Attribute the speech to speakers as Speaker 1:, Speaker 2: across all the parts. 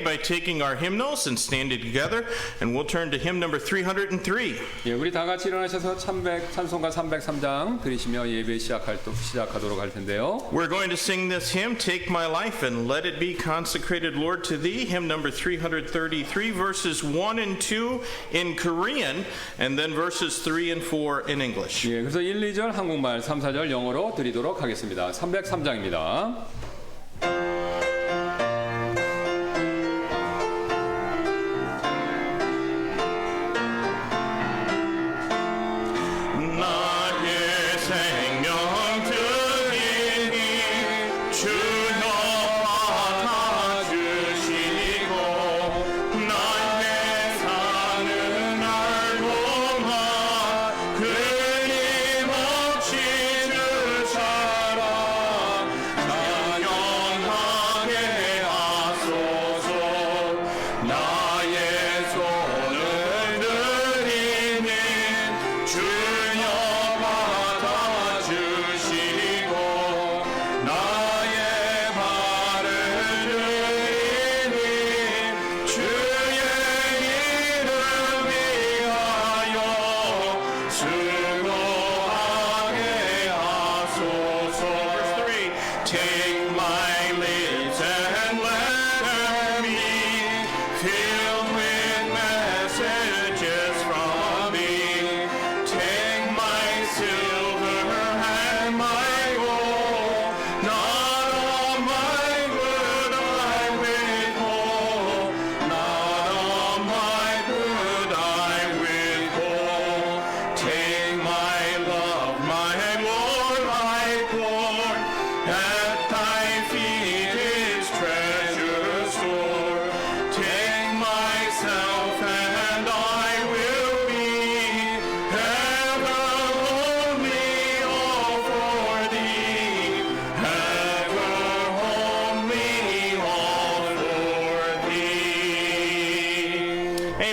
Speaker 1: by taking our hymnals and standing together, and we'll turn to hymn number 303.
Speaker 2: 예, 우리 다 같이 일어나셔서 찬송가 303장 들으시며 예배 시작하도록 할 텐데요.
Speaker 1: We're going to sing this hymn, Take My Life and Let It Be Consecrated, Lord, to Thee, hymn number 333, verses 1 and 2 in Korean, and then verses 3 and 4 in English.
Speaker 2: 예, 그래서 1, 2절 한국말, 3, 4절 영어로 드리도록 하겠습니다. 303장입니다.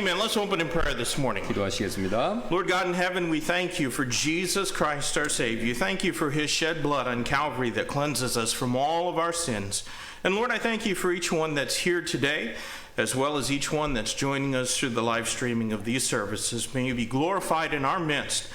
Speaker 1: Amen. Let's open in prayer this morning.
Speaker 2: 기도하시겠습니다.
Speaker 1: Lord God in heaven, we thank you for Jesus Christ, our Savior. Thank you for his shed blood on Calvary that cleanses us from all of our sins. And Lord, I thank you for each one that's here today, as well as each one that's joining us through the live streaming of these services. May you be glorified in our midst.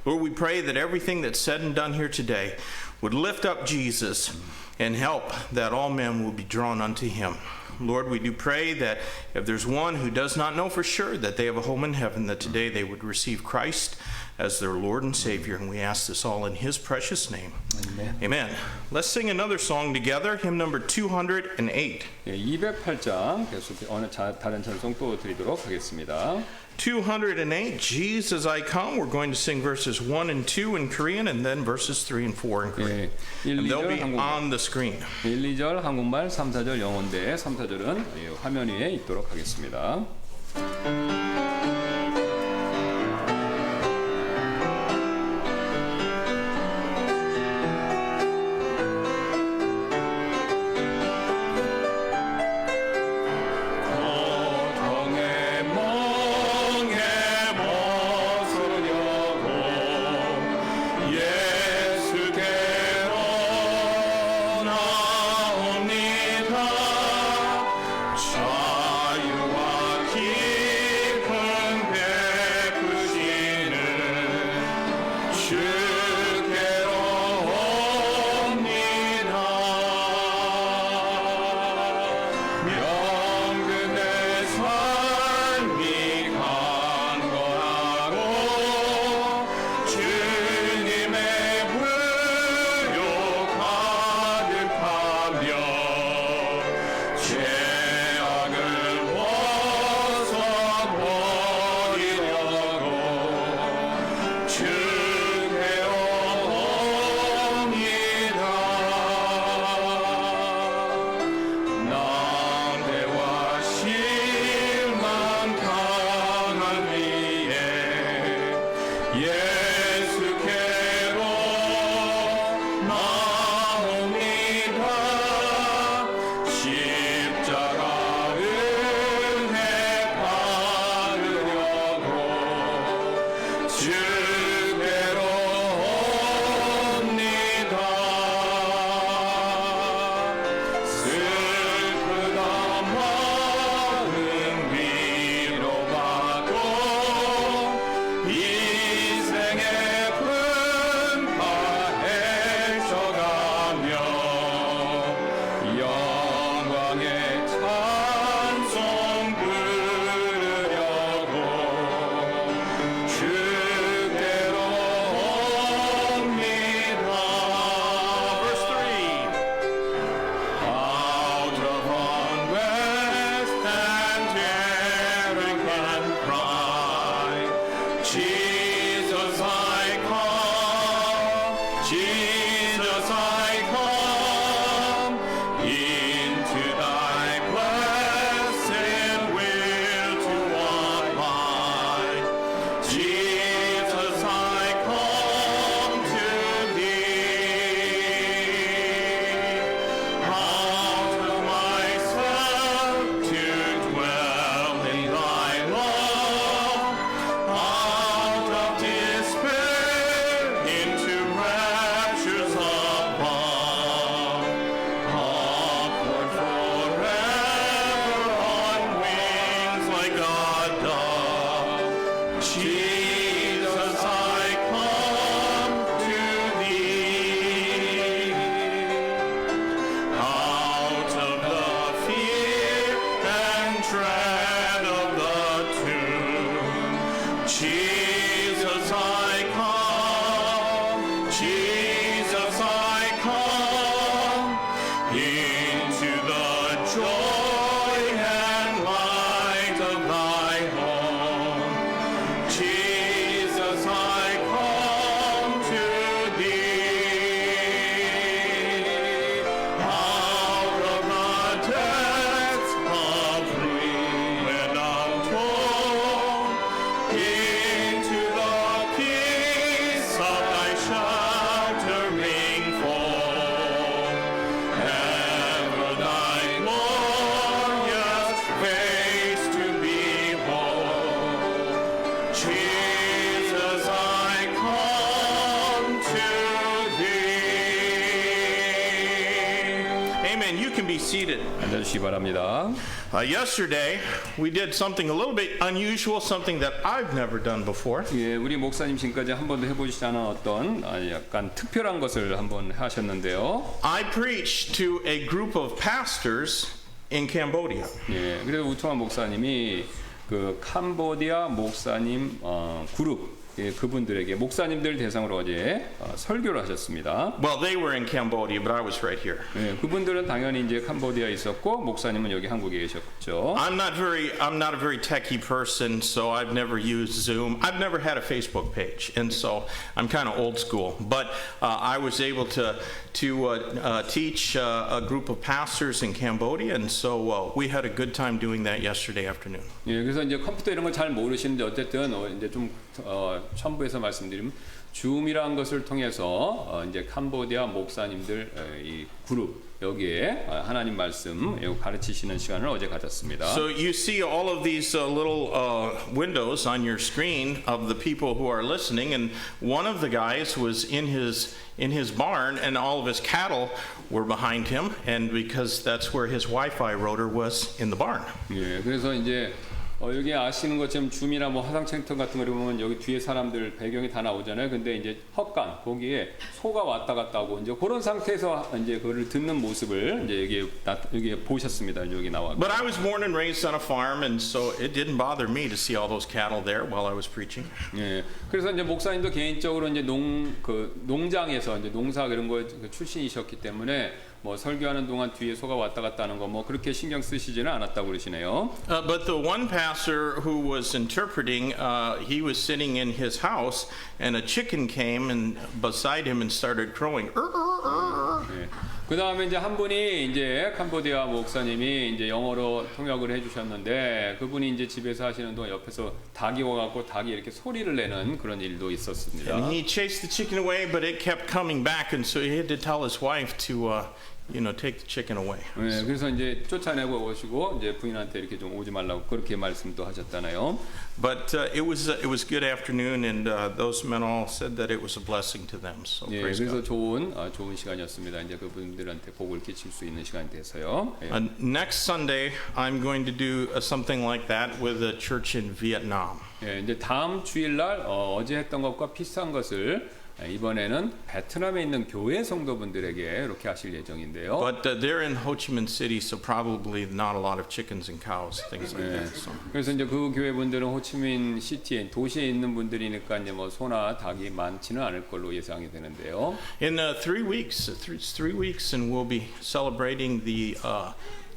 Speaker 1: Lord, we pray that everything that's said and done here today would lift up Jesus and help that all men will be drawn unto him. Lord, we do pray that if there's one who does not know for sure that they have a home in heaven, that today they would receive Christ as their Lord and Savior. And we ask this all in his precious name.
Speaker 2: Amen.
Speaker 1: Amen. Let's sing another song together, hymn number 208.
Speaker 2: 예, 208장 계속 다른 찬송 또 드리도록 하겠습니다.
Speaker 1: 208, Jesus I Come. We're going to sing verses 1 and 2 in Korean and then verses 3 and 4 in Korean.
Speaker 2: 예, 1,
Speaker 1: And they'll
Speaker 2: 2절
Speaker 1: be
Speaker 2: 한국말,
Speaker 1: on the screen.
Speaker 2: 1, 2절 한국말, 3, 4절 영어인데 3, 4절은 화면 위에 있도록 하겠습니다.
Speaker 1: 자유와 기 can be seated.
Speaker 2: 앉아주시기 바랍니다.
Speaker 1: Yesterday, we did something a little bit unusual, something that I've never done before.
Speaker 2: 예, 우리 목사님 지금까지 한 번도 해보시지 않은 어떤 약간 특별한 것을 한번 하셨는데요.
Speaker 1: I preached to a group of pastors in Cambodia.
Speaker 2: 예, 그래서 우통환 목사님이 그 캄보디아 목사님 그룹 예, 그분들에게 목사님들 대상으로 어제 설교를 하셨습니다.
Speaker 1: Well, they were in Cambodia, but I was right here.
Speaker 2: 예, 그분들은 당연히 이제 캄보디아에 있었고 목사님은 여기 한국에 계셨죠.
Speaker 1: I'm not a very techie person, so I've never used Zoom. I've never had a Facebook page, and so I'm kind of old school. But I was able to teach a group of pastors in Cambodia, and so we had a good time doing that yesterday afternoon.
Speaker 2: 예, 그래서 이제 컴퓨터 이런 걸 잘 모르시는데 어쨌든 이제 좀 첨부해서 말씀드리면 줌이라는 것을 통해서 이제 캄보디아 목사님들 이 그룹 여기에 하나님 말씀 가르치시는 시간을 어제 가졌습니다.
Speaker 1: So you see all of these little windows on your screen of the people who are listening, and one of the guys was in his barn, and all of his cattle were behind him, and because that's where his Wi-Fi router was in the barn.
Speaker 2: 예, 그래서 이제 여기 아시는 것처럼 줌이나 뭐 화상센터 같은 거 보면 여기 뒤에 사람들 배경이 다 나오잖아요. 근데 이제 헛간 거기에 소가 왔다 갔다 하고 이제 그런 상태에서 이제 그걸 듣는 모습을 이제 여기 보셨습니다. 여기 나와.
Speaker 1: But I was born and raised on a farm, and so it didn't bother me to see all those cattle there while I was preaching.
Speaker 2: 예. 그래서 이제 목사님도 개인적으로 이제 농장에서 이제 농사 그런 거 출신이셨기 때문에 뭐 설교하는 동안 뒤에 소가 왔다 갔다 하는 거 뭐 그렇게 신경 쓰시지는 않았다고 그러시네요.
Speaker 1: But the one pastor who was interpreting, he was sitting in his house, and a chicken came and beside him and started crowing.
Speaker 2: 예. 그 다음에 이제 한 분이 이제 캄보디아 목사님이 이제 영어로 통역을 해주셨는데 그분이 이제 집에서 하시는 동안 옆에서 닭이 와갖고 닭이 이렇게 소리를 내는 그런 일도 있었습니다.
Speaker 1: And he chased the chicken away, but it kept coming back, and so he had to tell his wife to, take the chicken away.
Speaker 2: 네, 그래서 이제 쫓아내고 오시고 이제 부인한테 이렇게 좀 오지 말라고 그렇게 말씀도 하셨잖아요.
Speaker 1: But it was good afternoon, and those men all said that it was a blessing to them. So
Speaker 2: 예,
Speaker 1: praise
Speaker 2: 그래서
Speaker 1: God.
Speaker 2: 좋은 시간이었습니다. 이제 그분들한테 복을 끼칠 수 있는 시간이 돼서요. 예.
Speaker 1: Next Sunday, I'm going to do something like that with a church in Vietnam.
Speaker 2: 예, 이제 다음 주일날 어제 했던 것과 비슷한 것을 이번에는 베트남에 있는 교회 성도분들에게 이렇게 하실 예정인데요.
Speaker 1: But they're in Ho Chi Minh City, so probably not a lot of chickens and cows, things like
Speaker 2: 네.
Speaker 1: that. So.
Speaker 2: 그래서 이제 그 교회 분들은 호치민 시티에 도시에 있는 분들이니까 이제 뭐 소나 닭이 많지는 않을 걸로 예상이 되는데요.
Speaker 1: In 3 weeks, 3 weeks, and we'll be celebrating the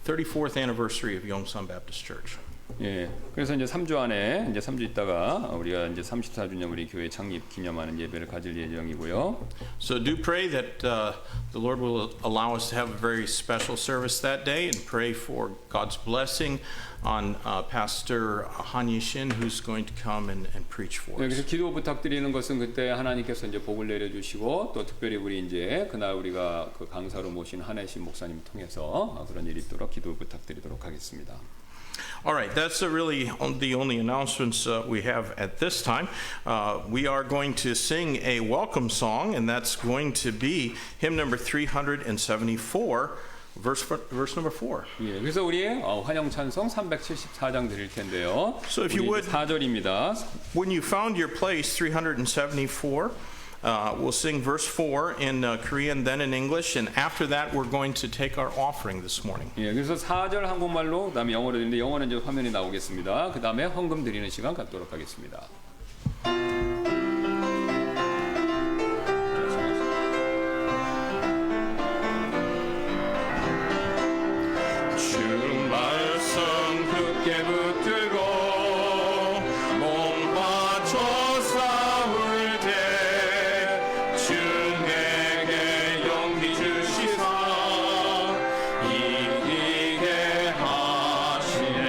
Speaker 1: 34th anniversary of Yongsan Baptist Church.
Speaker 2: 예, 그래서 이제 3주 안에 이제 3주 있다가 우리가 이제 34주년 우리 교회 창립 기념하는 예배를 가질 예정이고요.
Speaker 1: So do pray that the Lord will allow us to have a very special service that day, and pray for God's blessing on Pastor Han Yishin, who's going to come and preach for
Speaker 2: 네,
Speaker 1: us.
Speaker 2: 그래서 기도 부탁드리는 것은 그때 하나님께서 이제 복을 내려주시고 또 특별히 우리 이제 그날 우리가 그 강사로 모신 한혜신 목사님 통해서 그런 일이 있도록 기도 부탁드리도록 하겠습니다.
Speaker 1: All right, that's really the only announcements we have at this time. We are going to sing a welcome song, and that's going to be hymn number 374, verse number 4.
Speaker 2: 예, 그래서 우리 환영 찬송 374장 드릴 텐데요.
Speaker 1: So if you would,
Speaker 2: 4절입니다.
Speaker 1: when you found your place, 374. We'll sing verse 4 in Korean, then in English, and after that we're going to take our offering this morning.
Speaker 2: 예, 그래서 4절 한국말로 그다음에 영어로 드리는데 영어는 이제 화면에 나오겠습니다. 그다음에 헌금 드리는 시간 갖도록 하겠습니다. 주 말씀 굳게 붙들고 몸 바쳐 싸울 때 주 내게 용기 주시사 이기게 하시네.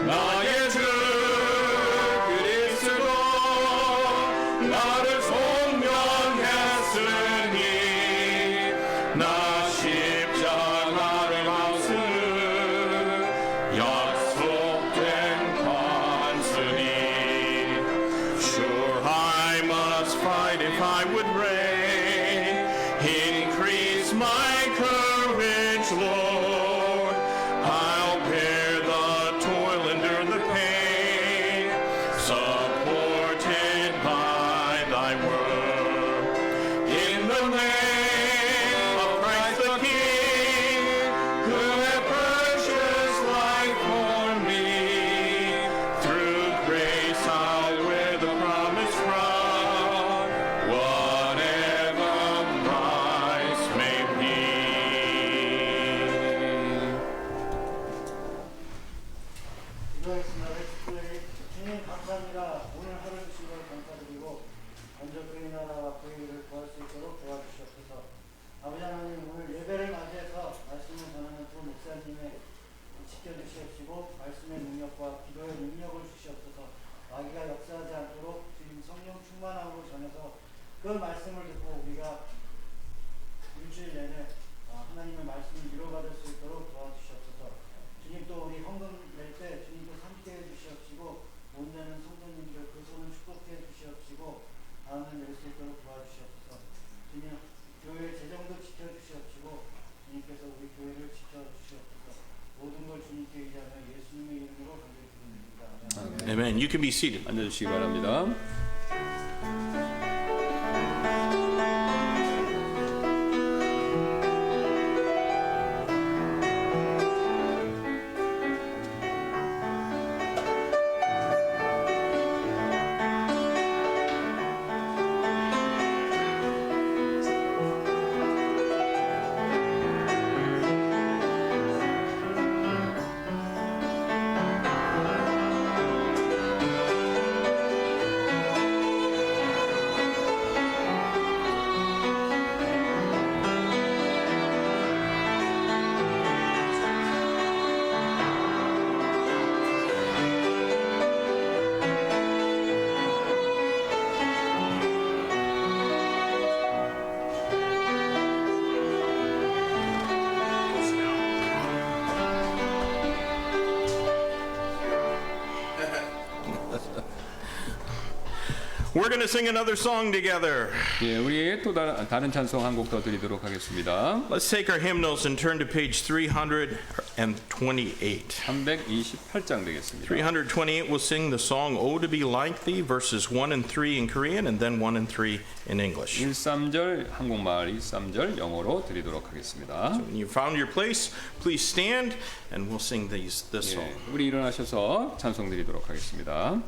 Speaker 2: 나의 주 그리스도 나를 속면했으니 나 십자가를 하시는 약속된 관습이 Sure I must fight if I would reign Increase my courage
Speaker 3: 기도했습니다. 특별히 주님 감사합니다. 오늘 하루 주신 걸 감사드리고 먼저 그의 나라와 그의 일을 구할 수 있도록 도와주시옵소서. 아버지 하나님, 오늘 예배를 맞이해서 말씀을 전하는 두 목사님의 지켜주시옵시고 말씀의 능력과 기도의 능력을 주시옵소서. 마귀가 역사하지 않도록 주님 성령 충만함으로 전해서 그 말씀을 듣고 우리가 일주일 내내 하나님의 말씀을 이루어받을 수 있도록 도와주시옵소서. 주님, 또 우리 헌금 낼 때 주님도 함께 해주시옵시고 못 내는 성도님들 그 손을 축복해 주시옵시고 다음을 낼 수 있도록 도와주시옵소서. 주님, 교회 재정도 지켜주시옵시고 주님께서 우리 교회를 지켜주시옵소서. 모든 걸 주님께 의지하며 예수님의 이름으로 간절히 기도드립니다.
Speaker 1: Amen. You can be seated.
Speaker 2: 앉아주시기 바랍니다.
Speaker 1: We're going to sing another song together.
Speaker 2: 예, 우리 또 다른 찬송 한 곡 더 드리도록 하겠습니다.
Speaker 1: Let's take our hymnals and turn to page 328.
Speaker 2: 328장 되겠습니다.
Speaker 1: 328 will sing the song Oh to be like thee verses 1 and 3 in Korean and then 1 and 3 in English.
Speaker 2: 1~3절 한국말, 2~3절 영어로 드리도록 하겠습니다.
Speaker 1: When you found your place, please stand and we'll sing this song.
Speaker 2: 예, 우리 일어나셔서 찬송 드리도록 하겠습니다.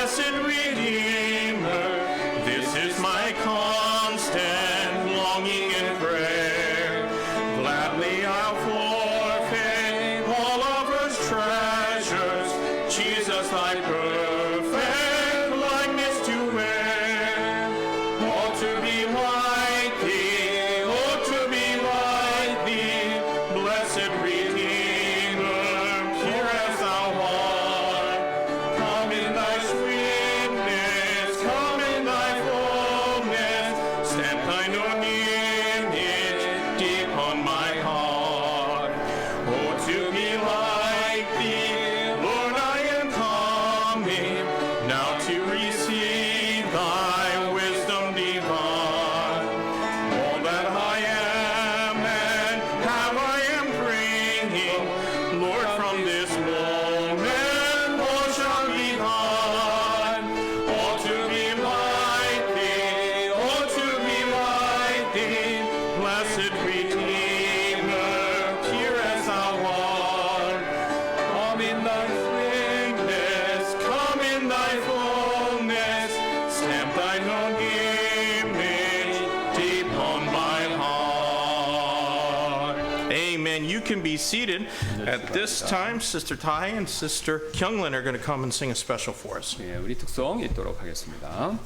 Speaker 1: Blessed Redeemer. Amen. You can be seated. At this time, Sister Tai and Sister Kyunglin are going to come and sing a special for us.
Speaker 2: 예, 우리 특송 읽도록 하겠습니다.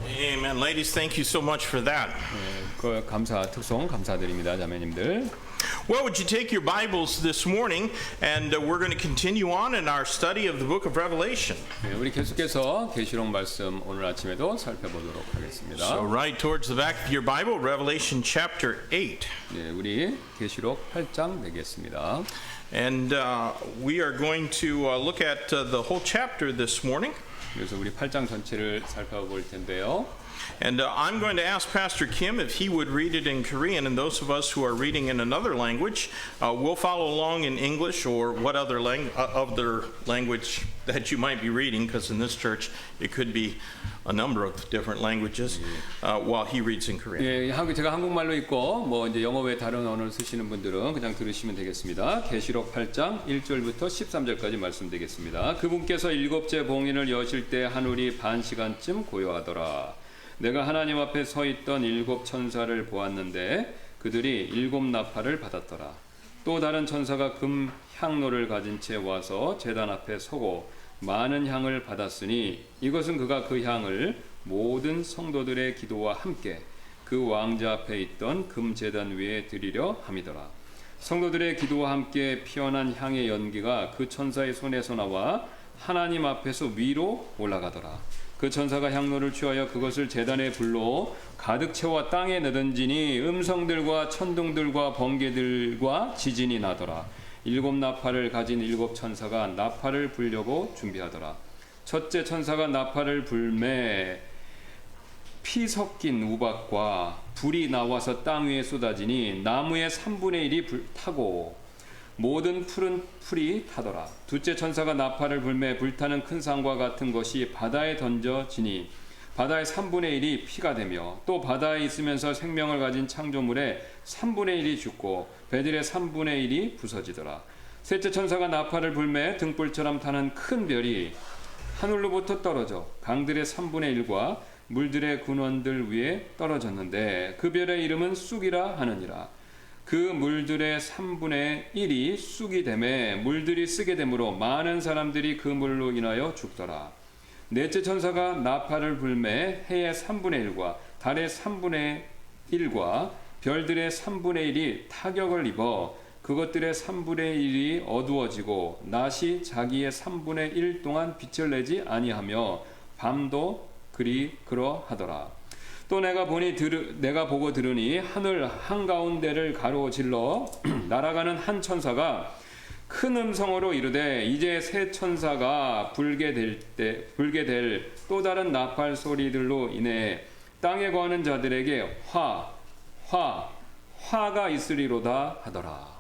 Speaker 1: Amen. Ladies, thank you so much for that.
Speaker 2: 그 특송 감사드립니다, 자매님들.
Speaker 1: Well, would you take your Bibles this morning, and we're going to continue on in our study of the book of Revelation.
Speaker 2: 네, 우리 계속해서 계시록 말씀 오늘 아침에도 살펴보도록 하겠습니다.
Speaker 1: So right towards the back of your Bible, Revelation chapter 8.
Speaker 2: 네, 우리 계시록 8장 되겠습니다.
Speaker 1: And we are going to look at the whole chapter this morning.
Speaker 2: 그래서 우리 8장 전체를 살펴볼 텐데요.
Speaker 1: And I'm going to ask Pastor Kim if he would read it in Korean, and those of us who are reading in another language will follow along in English or what other language that you might be reading, because in this church it could be a number of different languages while he reads in Korean.
Speaker 2: 예, 제가 한국말로 읽고 뭐 이제 영어 외 다른 언어를 쓰시는 분들은 그냥 들으시면 되겠습니다. 계시록 8장 1절부터 13절까지 말씀드리겠습니다. 그분께서 일곱째 봉인을 여실 때 하늘이 반 시간쯤 고요하더라. 내가 하나님 앞에 서 있던 일곱 천사를 보았는데 그들이 일곱 나팔을 받았더라. 또 다른 천사가 금 향로를 가진 채 와서 제단 앞에 서고 많은 향을 받았으니 이것은 그가 그 향을 모든 성도들의 기도와 함께 그 왕자 앞에 있던 금 제단 위에 드리려 함이더라. 성도들의 기도와 함께 피어난 향의 연기가 그 천사의 손에서 나와 하나님 앞에서 위로 올라가더라. 그 천사가 향로를 취하여 그것을 제단의 불로 가득 채워 땅에 내던지니 음성들과 천둥들과 번개들과 지진이 나더라. 일곱 나팔을 가진 일곱 천사가 나팔을 불려고 준비하더라. 첫째 천사가 나팔을 불매 피 섞인 우박과 불이 나와서 땅 위에 쏟아지니 나무의 3분의 1이 불타고 모든 푸른 풀이 타더라. 둘째 천사가 나팔을 불매 불타는 큰 산과 같은 것이 바다에 던져지니 바다의 3분의 1이 피가 되며 또 바다에 있으면서 생명을 가진 창조물의 3분의 1이 죽고 배들의 3분의 1이 부서지더라. 셋째 천사가 나팔을 불매 등불처럼 타는 큰 별이 하늘로부터 떨어져 강들의 3분의 1과 물들의 근원들 위에 떨어졌는데 그 별의 이름은 쑥이라 하느니라. 그 물들의 3분의 1이 쑥이 되매 물들이 쓰게 되므로 많은 사람들이 그 물로 인하여 죽더라. 넷째 천사가 나팔을 불매 해의 3분의 1과 달의 3분의 1과 별들의 3분의 1이 타격을 입어 그것들의 3분의 1이 어두워지고 낮이 자기의 3분의 1 동안 빛을 내지 아니하며 밤도 그러하더라. 또 내가 보고 들으니 하늘 한가운데를 가로질러 날아가는 한 천사가 큰 음성으로 이르되 이제 새 천사가 불게 될 또 다른 나팔 소리들로 인해 땅에 거하는 자들에게 화가 있으리로다 하더라.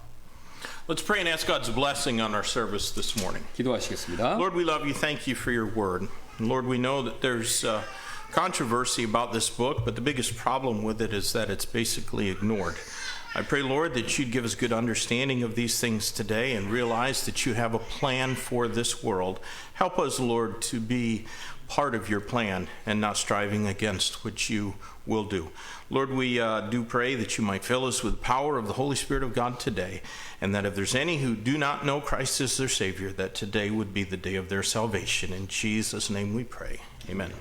Speaker 1: Let's pray and ask God's blessing on our service this morning.
Speaker 2: 기도하시겠습니다.
Speaker 1: Lord, we love you. Thank you for your word. And Lord, we know that there's controversy about this book, but the biggest problem with it is that it's basically ignored. I pray, Lord, that you'd give us good understanding of these things today and realize that you have a plan for this world. Help us, Lord, to be part of your plan and not striving against what you will do. Lord, we do pray that you might fill us with the power of the Holy Spirit of God today, and that if there's any who do not know Christ as their Savior, that today would be the day of their salvation. In Jesus' name we pray. Amen.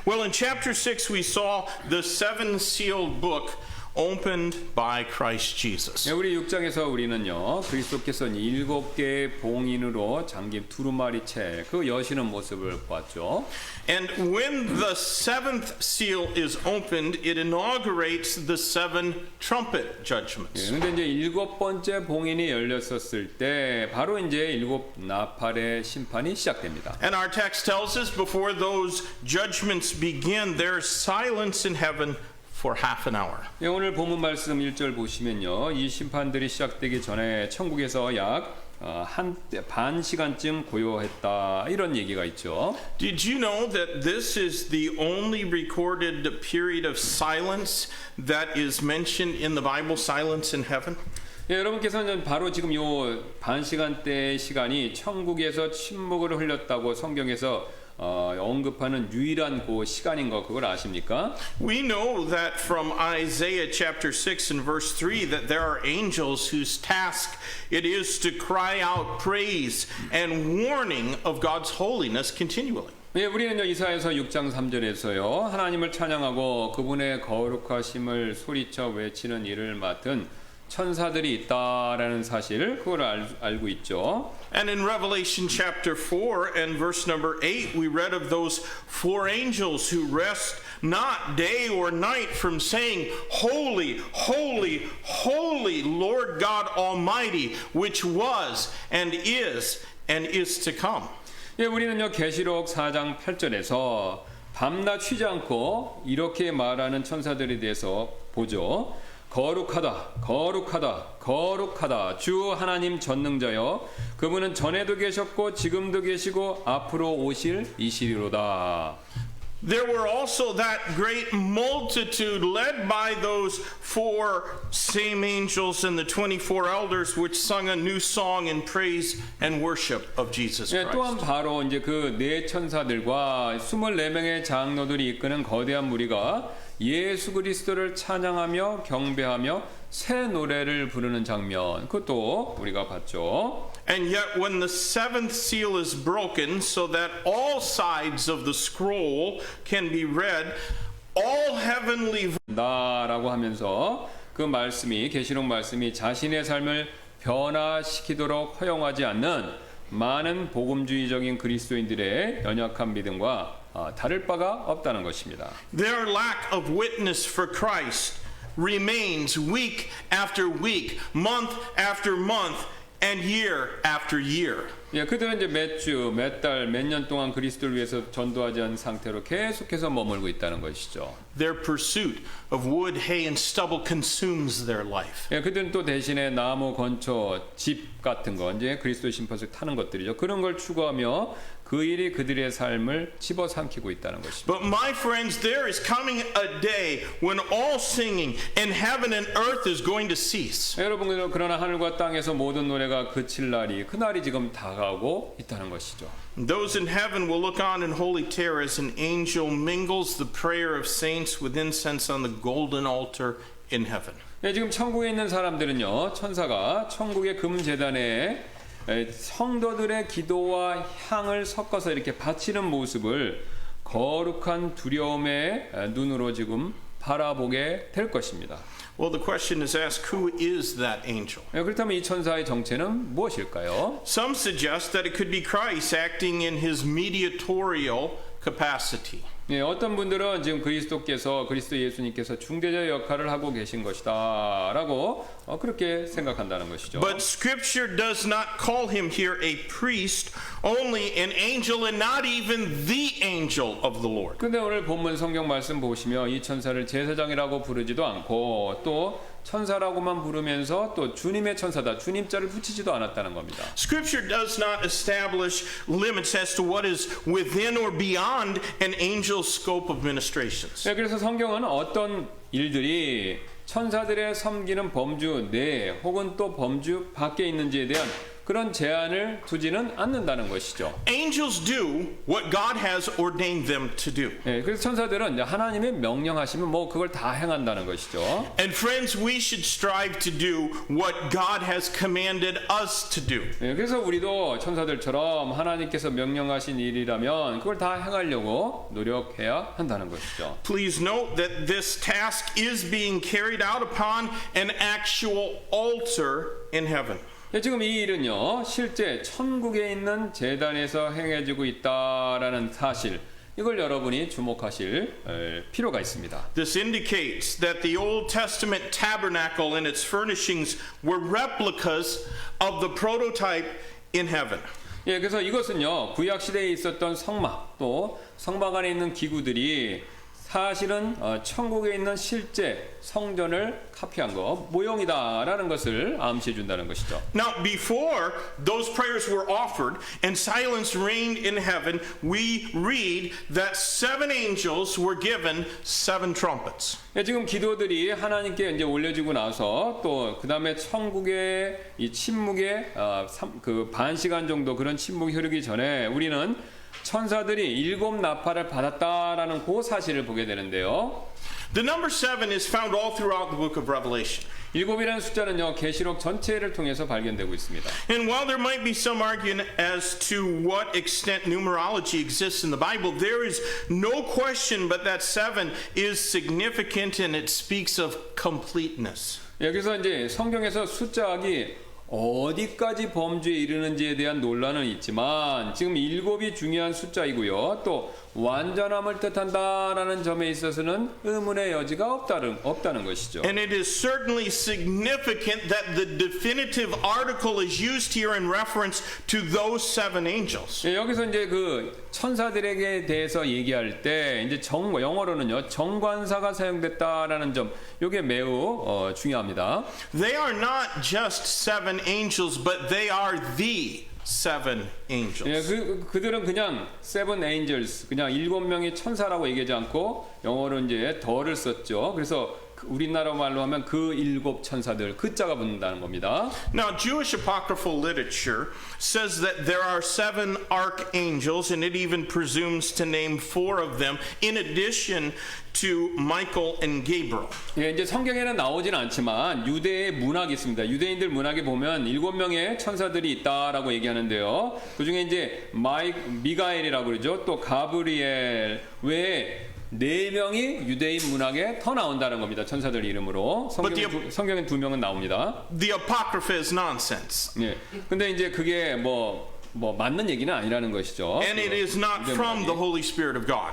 Speaker 1: Well, in chapter 6, we saw the seven-sealed book opened by Christ Jesus.
Speaker 2: 네, 우리 6장에서 우리는요 그리스도께서 7개의 봉인으로 잠긴 두루마리 책 그 여시는 모습을 보았죠.
Speaker 1: And when the seventh seal is opened, it inaugurates the seven trumpet judgments.
Speaker 2: 그런데 이제 7번째 봉인이 열렸었을 때 바로 이제 7 나팔의 심판이 시작됩니다.
Speaker 1: And our text tells us before those judgments begin, there's silence in heaven for half an hour.
Speaker 2: 네, 오늘 본문 말씀 1절 보시면요. 이 심판들이 시작되기 전에 천국에서 약 반 시간쯤 고요했다 이런 얘기가 있죠.
Speaker 1: Did you know that this is the only recorded period of silence that is mentioned in the Bible, silence in heaven?
Speaker 2: 예, 여러분께서는 바로 지금 요 반 시간대의 시간이 천국에서 침묵을 흘렸다고 성경에서 언급하는 유일한 그 시간인 거 그걸 아십니까?
Speaker 1: We know that from Isaiah chapter 6 and verse 3 that there are angels whose task it is to cry out praise and warning of God's holiness continually.
Speaker 2: 예, 우리는요 이사야서 6장 3절에서요 하나님을 찬양하고 그분의 거룩하심을 소리쳐 외치는 일을 맡은 천사들이 있다라는 사실 그걸 알고 있죠.
Speaker 1: And in Revelation chapter 4 and verse number 8 we read of those four angels who rest not day or night from saying holy, holy, holy Lord God Almighty which was and is to come.
Speaker 2: 예, 우리는요 계시록 4장 8절에서 밤낮 쉬지 않고 이렇게 말하는 천사들에 대해서 보죠. 거룩하다, 거룩하다, 거룩하다. 주 하나님 전능자여, 그분은 전에도 계셨고 지금도 계시고 앞으로 오실 이시리로다.
Speaker 1: There were also that great multitude led by those four same angels and the 24 elders which sung a new song in praise and worship of Jesus
Speaker 2: 예,
Speaker 1: Christ.
Speaker 2: 또한 바로 이제 그 네 천사들과 24명의 장로들이 이끄는 거대한 무리가 예수 그리스도를 찬양하며 경배하며 새 노래를 부르는 장면 그것도 우리가 봤죠.
Speaker 1: And yet when the seventh seal is broken so that all sides of the scroll can be read, all heavenly
Speaker 2: 나라고 하면서 그 말씀이 계시록 말씀이 자신의 삶을 변화시키도록 허용하지 않는 많은 복음주의적인 그리스도인들의 연약한 믿음과 다를 바가 없다는 것입니다.
Speaker 1: their lack of witness for Christ remains week after week, month after month, and year after year.
Speaker 2: 예, 그들은 이제 몇 주, 몇 달, 몇 년 동안 그리스도를 위해서 전도하지 않은 상태로 계속해서 머물고 있다는 것이죠.
Speaker 1: Their pursuit of wood, hay, and stubble consumes their life.
Speaker 2: 예, 그들은 또 대신에 나무, 건초, 집 같은 거, 이제 그리스도 심판을 타는 것들이죠. 그런 걸 추구하며 그 일이 그들의 삶을 집어삼키고 있다는 것입니다.
Speaker 1: But my friends, there is coming a day when all singing in heaven and earth is going to cease.
Speaker 2: 여러분, 그러나 하늘과 땅에서 모든 노래가 그칠 날이, 그 날이 지금 다가오고 있다는 것이죠.
Speaker 1: Those in heaven will look on in holy terror as an angel mingles the prayer of saints with incense on the golden altar in heaven.
Speaker 2: 예, 지금 천국에 있는 사람들은요, 천사가 천국의 금제단에 성도들의 기도와 향을 섞어서 이렇게 바치는 모습을 거룩한 두려움의 눈으로 지금 바라보게 될 것입니다.
Speaker 1: Well, the question is asked, who is that angel?
Speaker 2: 그렇다면 이 천사의 정체는 무엇일까요?
Speaker 1: Some suggest that it could be Christ acting in his mediatorial capacity.
Speaker 2: 어떤 분들은 지금 그리스도 예수님께서 중재자 역할을 하고 계신 것이다 라고 그렇게 생각한다는 것이죠.
Speaker 1: But Scripture does not call him here a priest, only an angel, and not even the angel of the Lord.
Speaker 2: 근데 오늘 본문 성경 말씀 보시면 이 천사를 제사장이라고 부르지도 않고 또 천사라고만 부르면서 또 주님의 천사다, 주님자를 붙이지도 않았다는 겁니다.
Speaker 1: Scripture does not establish limits as to what is within or beyond an angel's scope of ministrations.
Speaker 2: 그래서 성경은 어떤 일들이 천사들의 섬기는 범주 내 혹은 또 범주 밖에 있는지에 대한 그런 제한을 두지는 않는다는 것이죠.
Speaker 1: Angels do what God has ordained them to do.
Speaker 2: 그래서 천사들은 이제 하나님의 명령하시면 뭐 그걸 다 행한다는 것이죠.
Speaker 1: And friends, we should strive to do what God has commanded us to do.
Speaker 2: 그래서 우리도 천사들처럼 하나님께서 명령하신 일이라면 그걸 다 행하려고 노력해야 한다는 것이죠.
Speaker 1: Please note that this task is being carried out upon an actual altar in heaven.
Speaker 2: 지금 이 일은요, 실제 천국에 있는 제단에서 행해지고 있다라는 사실, 이걸 여러분이 주목하실 필요가 있습니다.
Speaker 1: This indicates that the Old Testament tabernacle and its furnishings were replicas of the prototype in heaven.
Speaker 2: 그래서 이것은요, 구약 시대에 있었던 성막, 또 성막 안에 있는 기구들이 사실은 천국에 있는 실제 성전을 카피한 거, 모형이다라는 것을 암시해 준다는 것이죠.
Speaker 1: Now, before those prayers were offered and silence reigned in heaven, we read that 7 angels were given 7 trumpets.
Speaker 2: 지금 기도들이 하나님께 이제 올려지고 나서 또 그 다음에 천국의 이 침묵의 그 반 시간 정도 그런 침묵이 흐르기 전에 우리는 천사들이 7 나팔을 받았다라는 그 사실을 보게 되는데요.
Speaker 1: The number 7 is found all throughout the book of Revelation.
Speaker 2: 7이라는 숫자는요, 계시록 전체를 통해서 발견되고 있습니다.
Speaker 1: And while there might be some argument as to what extent numerology exists in the Bible, there is no question but that 7 is significant and it speaks of completeness.
Speaker 2: 여기서 이제 성경에서 숫자학이 어디까지 범주에 이르는지에 대한 논란은 있지만 지금 7이 중요한 숫자이고요. 또 완전함을 뜻한다라는 점에 있어서는 의문의 여지가 없다는 것이죠.
Speaker 1: And it is certainly significant that the definitive article is used here in reference to those 7 angels.
Speaker 2: 여기서 이제 그 천사들에게 대해서 얘기할 때 이제 영어로는요, 정관사가 사용됐다라는 점, 이게 매우 중요합니다.
Speaker 1: They are not just 7 angels, but they are the 7 angels.
Speaker 2: 그들은 그냥 7 angels, 그냥 7명의 천사라고 얘기하지 않고 영어로 이제 더를 썼죠. 그래서 우리나라 말로 하면 그 7 천사들, 그 자가 붙는다는 겁니다.
Speaker 1: Now, Jewish apocryphal literature says that there are 7 archangels, and it even presumes to name 4 of them in addition to Michael and Gabriel.
Speaker 2: 이제 성경에는 나오진 않지만 유대의 문학이 있습니다. 유대인들 문학에 보면 7명의 천사들이 있다라고 얘기하는데요. 그 중에 이제 미가엘이라고 그러죠. 또 가브리엘 외에 4명이 유대인 문학에 더 나온다는 겁니다. 천사들 이름으로. 성경엔 2명은 나옵니다.
Speaker 1: The Apocrypha is nonsense.
Speaker 2: 근데 이제 그게 뭐 맞는 얘기는 아니라는 것이죠.
Speaker 1: And it is not from the Holy Spirit of God.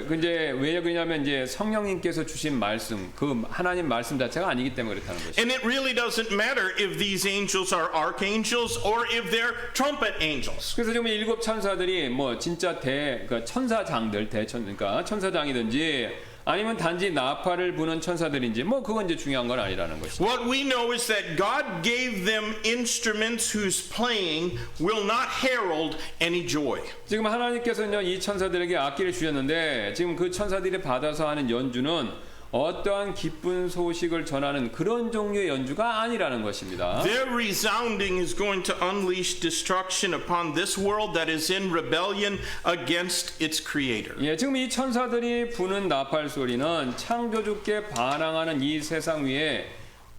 Speaker 2: 근데 왜 그러냐면 이제 성령님께서 주신 말씀, 그 하나님 말씀 자체가 아니기 때문에 그렇다는 것이죠.
Speaker 1: And it really doesn't matter if these angels are archangels or if they're trumpet angels.
Speaker 2: 그래서 지금 7 천사들이 뭐 진짜 그러니까 천사장들, 그러니까 천사장이든지 아니면 단지 나팔을 부는 천사들인지 뭐 그건 이제 중요한 건 아니라는 것이죠.
Speaker 1: What we know is that God gave them instruments whose playing will not herald any joy.
Speaker 2: 지금 하나님께서는요, 이 천사들에게 악기를 주셨는데 지금 그 천사들이 받아서 하는 연주는 어떠한 기쁜 소식을 전하는 그런 종류의 연주가 아니라는 것입니다.
Speaker 1: Their resounding is going to unleash destruction upon this world that is in rebellion against its creator.
Speaker 2: 지금 이 천사들이 부는 나팔 소리는 창조주께 반항하는 이 세상 위에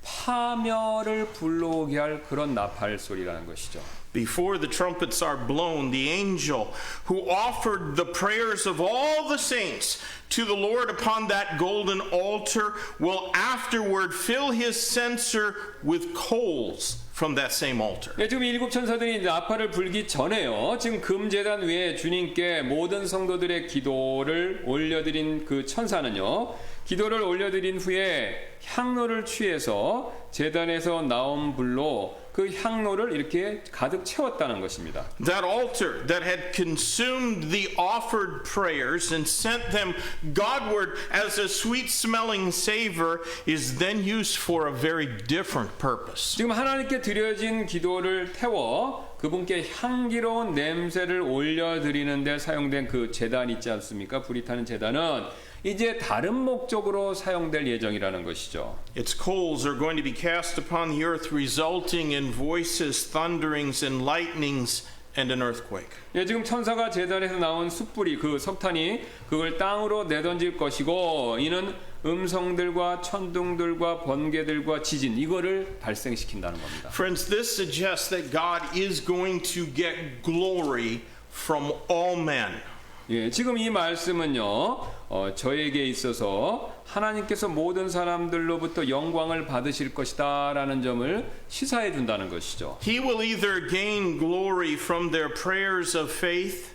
Speaker 2: 파멸을 불러오게 할 그런 나팔 소리라는 것이죠.
Speaker 1: Before the trumpets are blown, the angel who offered the prayers of all the saints to the Lord upon that golden altar will afterward fill his censer with coals from that same altar.
Speaker 2: 예, 지금 일곱 천사들이 이제 나팔을 불기 전에요. 지금 금제단 위에 주님께 모든 성도들의 기도를 올려드린 그 천사는요. 기도를 올려드린 후에 향로를 취해서 제단에서 나온 불로 그 향로를 이렇게 가득 채웠다는 것입니다.
Speaker 1: That altar that had consumed the offered prayers and sent them Godward as a sweet-smelling savor is then used for a very different purpose.
Speaker 2: 지금 하나님께 드려진 기도를 태워 그분께 향기로운 냄새를 올려드리는 데 사용된 그 제단 있지 않습니까? 불이 타는 제단은 이제 다른 목적으로 사용될 예정이라는 것이죠.
Speaker 1: Its coals are going to be cast upon the earth, resulting in voices, thunderings, and lightnings, and an earthquake.
Speaker 2: 예, 지금 천사가 제단에서 나온 숯불이 그 석탄이 그걸 땅으로 내던질 것이고 이는 음성들과 천둥들과 번개들과 지진 이거를 발생시킨다는 겁니다.
Speaker 1: Friends, this suggests that God is going to get glory from all men.
Speaker 2: 예, 지금 이 말씀은요, 저에게 있어서 하나님께서 모든 사람들로부터 영광을 받으실 것이다라는 점을 시사해 준다는 것이죠.
Speaker 1: He will either gain glory from their prayers of faith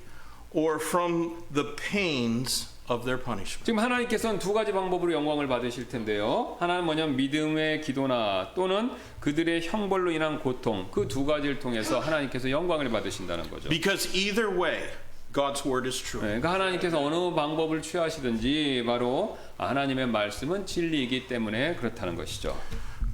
Speaker 1: or from the pains of their punishment.
Speaker 2: 지금 하나님께서는 두 가지 방법으로 영광을 받으실 텐데요. 하나는 뭐냐면 믿음의 기도나 또는 그들의 형벌로 인한 고통 그 두 가지를 통해서 하나님께서 영광을 받으신다는 거죠.
Speaker 1: Because either way, God's word is true.
Speaker 2: 그러니까 하나님께서 어느 방법을 취하시든지 바로 하나님의 말씀은 진리이기 때문에 그렇다는 것이죠.